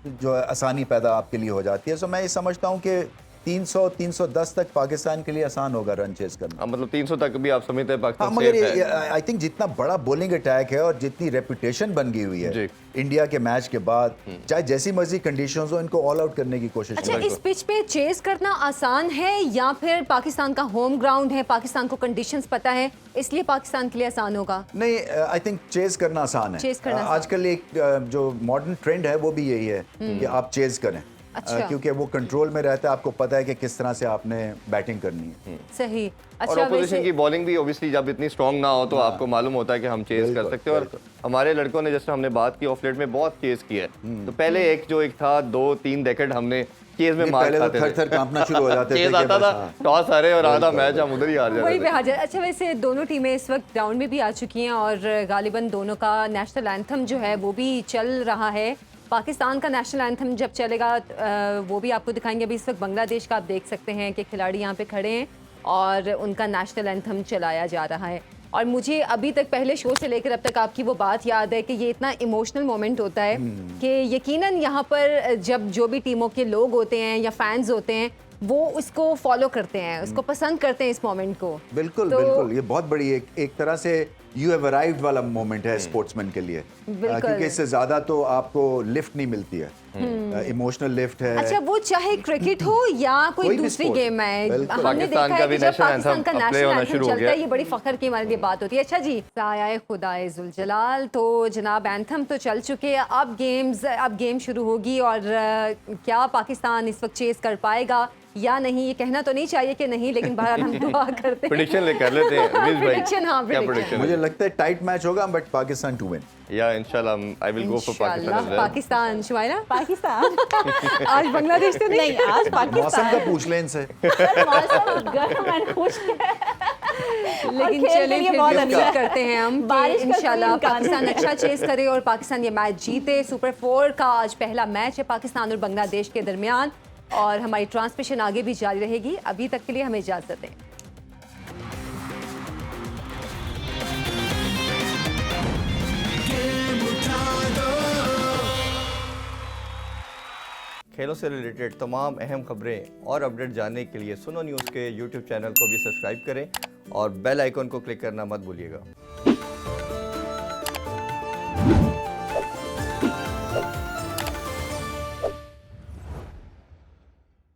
जो है आसानी पैदा आपके लिए हो जाती है। सो मैं ये समझता हूँ कि 300-310 तक पाकिस्तान के लिए आसान होगा रन चेस करना। मतलब 300 तक भी आप समझते हैं हाँ, पाकिस्तान मगर सेफ है? आई थिंक जितना बड़ा बॉलिंग अटैक है और जितनी रेपुटेशन बन गई हुई जी। है इंडिया के मैच के बाद, चाहे जैसी मर्जी कंडीशंस हो, इनको ऑल आउट करने की कोशिश अच्छा, करें। इस पिच पे चेस करना आसान है या फिर पाकिस्तान का होम ग्राउंड है, पाकिस्तान को कंडीशंस पता है, इसलिए पाकिस्तान के लिए आसान होगा? नहीं, आई थिंक चेज करना आसान है। चेज करना आसान। आजकल एक जो मॉडर्न ट्रेंड है वो भी यही है कि आप चेज करें। अच्छा। क्योंकि वो कंट्रोल में रहता है, आपको पता है कि किस तरह से आपने बैटिंग करनी है। सही। और अच्छा, ऑपोजिशन वैसे की बॉलिंग भी ऑब्वियसली जब इतनी स्ट्रांग ना हो तो आपको मालूम होता है कि हम चेज कर बिल्कुल, सकते हैं। और हमारे लड़कों ने, जैसे हमने बात की ऑफ लेट में, बहुत चेज किया है। तो पहले एक था 2-3 डेकेड हमने चेज में नहीं, मार पहले तो खाते थे। थर कांपना शुरू हो जाते थे चेज कि आता बस, था, हाँ। टॉस हारे और आधा मैच हम उधर ही हार वही जाते पे थे। हाजिर। अच्छा, वैसे दोनों टीमें इस वक्त ग्राउंड में भी आ चुकी हैं और गालिबन दोनों का नेशनल एंथम जो है वो भी चल रहा है। पाकिस्तान का नेशनल एंथम जब चलेगा वो भी आपको दिखाएंगे। अभी इस वक्त बांग्लादेश का आप देख सकते हैं कि खिलाड़ी यहाँ पे खड़े हैं और उनका नेशनल एंथम चलाया जा रहा है। और मुझे अभी तक पहले शो से लेकर अब तक आपकी वो बात याद है कि ये इतना इमोशनल मोमेंट होता है कि यकीनन यहाँ पर जब जो भी टीमों के लोग होते हैं या फैंस होते हैं वो उसको फॉलो करते हैं, उसको पसंद करते हैं इस मोमेंट को। बिल्कुल तो- बिल्कुल, ये बहुत बड़ी एक तरह से यू हैव अराइव्ड वाला मोमेंट है स्पोर्ट्समैन के लिए। बिल्कुल। क्योंकि इससे ज्यादा तो आपको लिफ्ट नहीं मिलती है, इमोशनल लिफ्ट है। अच्छा, वो चाहे क्रिकेट हो या कोई कोई भी दूसरी sport, गेम है, बिल्कुल। हमने देखा पाकिस्तान का है भी कि जब national पाकिस्तान का anthem नेशनल play होना एंथम शुरू हो चलता गया। है ये बड़ी फख्र की हमारे लिए बात होती है। अच्छा जी, साया खुदाए जुल जलाल, तो जनाब एंथम तो चल चुके हैं, अब गेम शुरू होगी और क्या पाकिस्तान इस वक्त चेस कर पाएगा या नहीं? ये कहना तो नहीं चाहिए कि नहीं, लेकिन बहरहाल हम दुआ करते हैं। प्रेडिक्शन कर लेते हैं रवीश भाई। Prediction, हाँ, क्या prediction। प्रेडिक्शन? मुझे लगता है टाइट मैच होगा, बट पाकिस्तान टू विन। या इंशाल्लाह आई विल गो फॉर इंशाल्लाह पाकिस्तान। पाकिस्तान। शुमाइरा, पाकिस्तान आज बांग्लादेश तो नहीं, आज मौसम का पाकिस्तान। पूछ लें इनसे। मौसम गर्म एंड खुश्क है। लेकिन खेल के चलिए लिए फिर बहुत भी अच्छा उम्मीद है। करते हैं हम बारिश कि का इंशाल्लाह कोई इम्कान पाकिस्तान नहीं। अच्छा चेस करे और पाकिस्तान ये मैच जीते। सुपर 4 का आज पहला मैच है पाकिस्तान और बांग्लादेश के दरमियान और हमारी ट्रांसमिशन आगे भी जारी रहेगी। अभी तक के लिए हमें इजाजत दें। खेलों से रिलेटेड तमाम अहम खबरें और अपडेट जानने के लिए सुनो न्यूज़ के यूट्यूब चैनल को भी सब्सक्राइब करें और बेल आइकन को क्लिक करना मत भूलिएगा।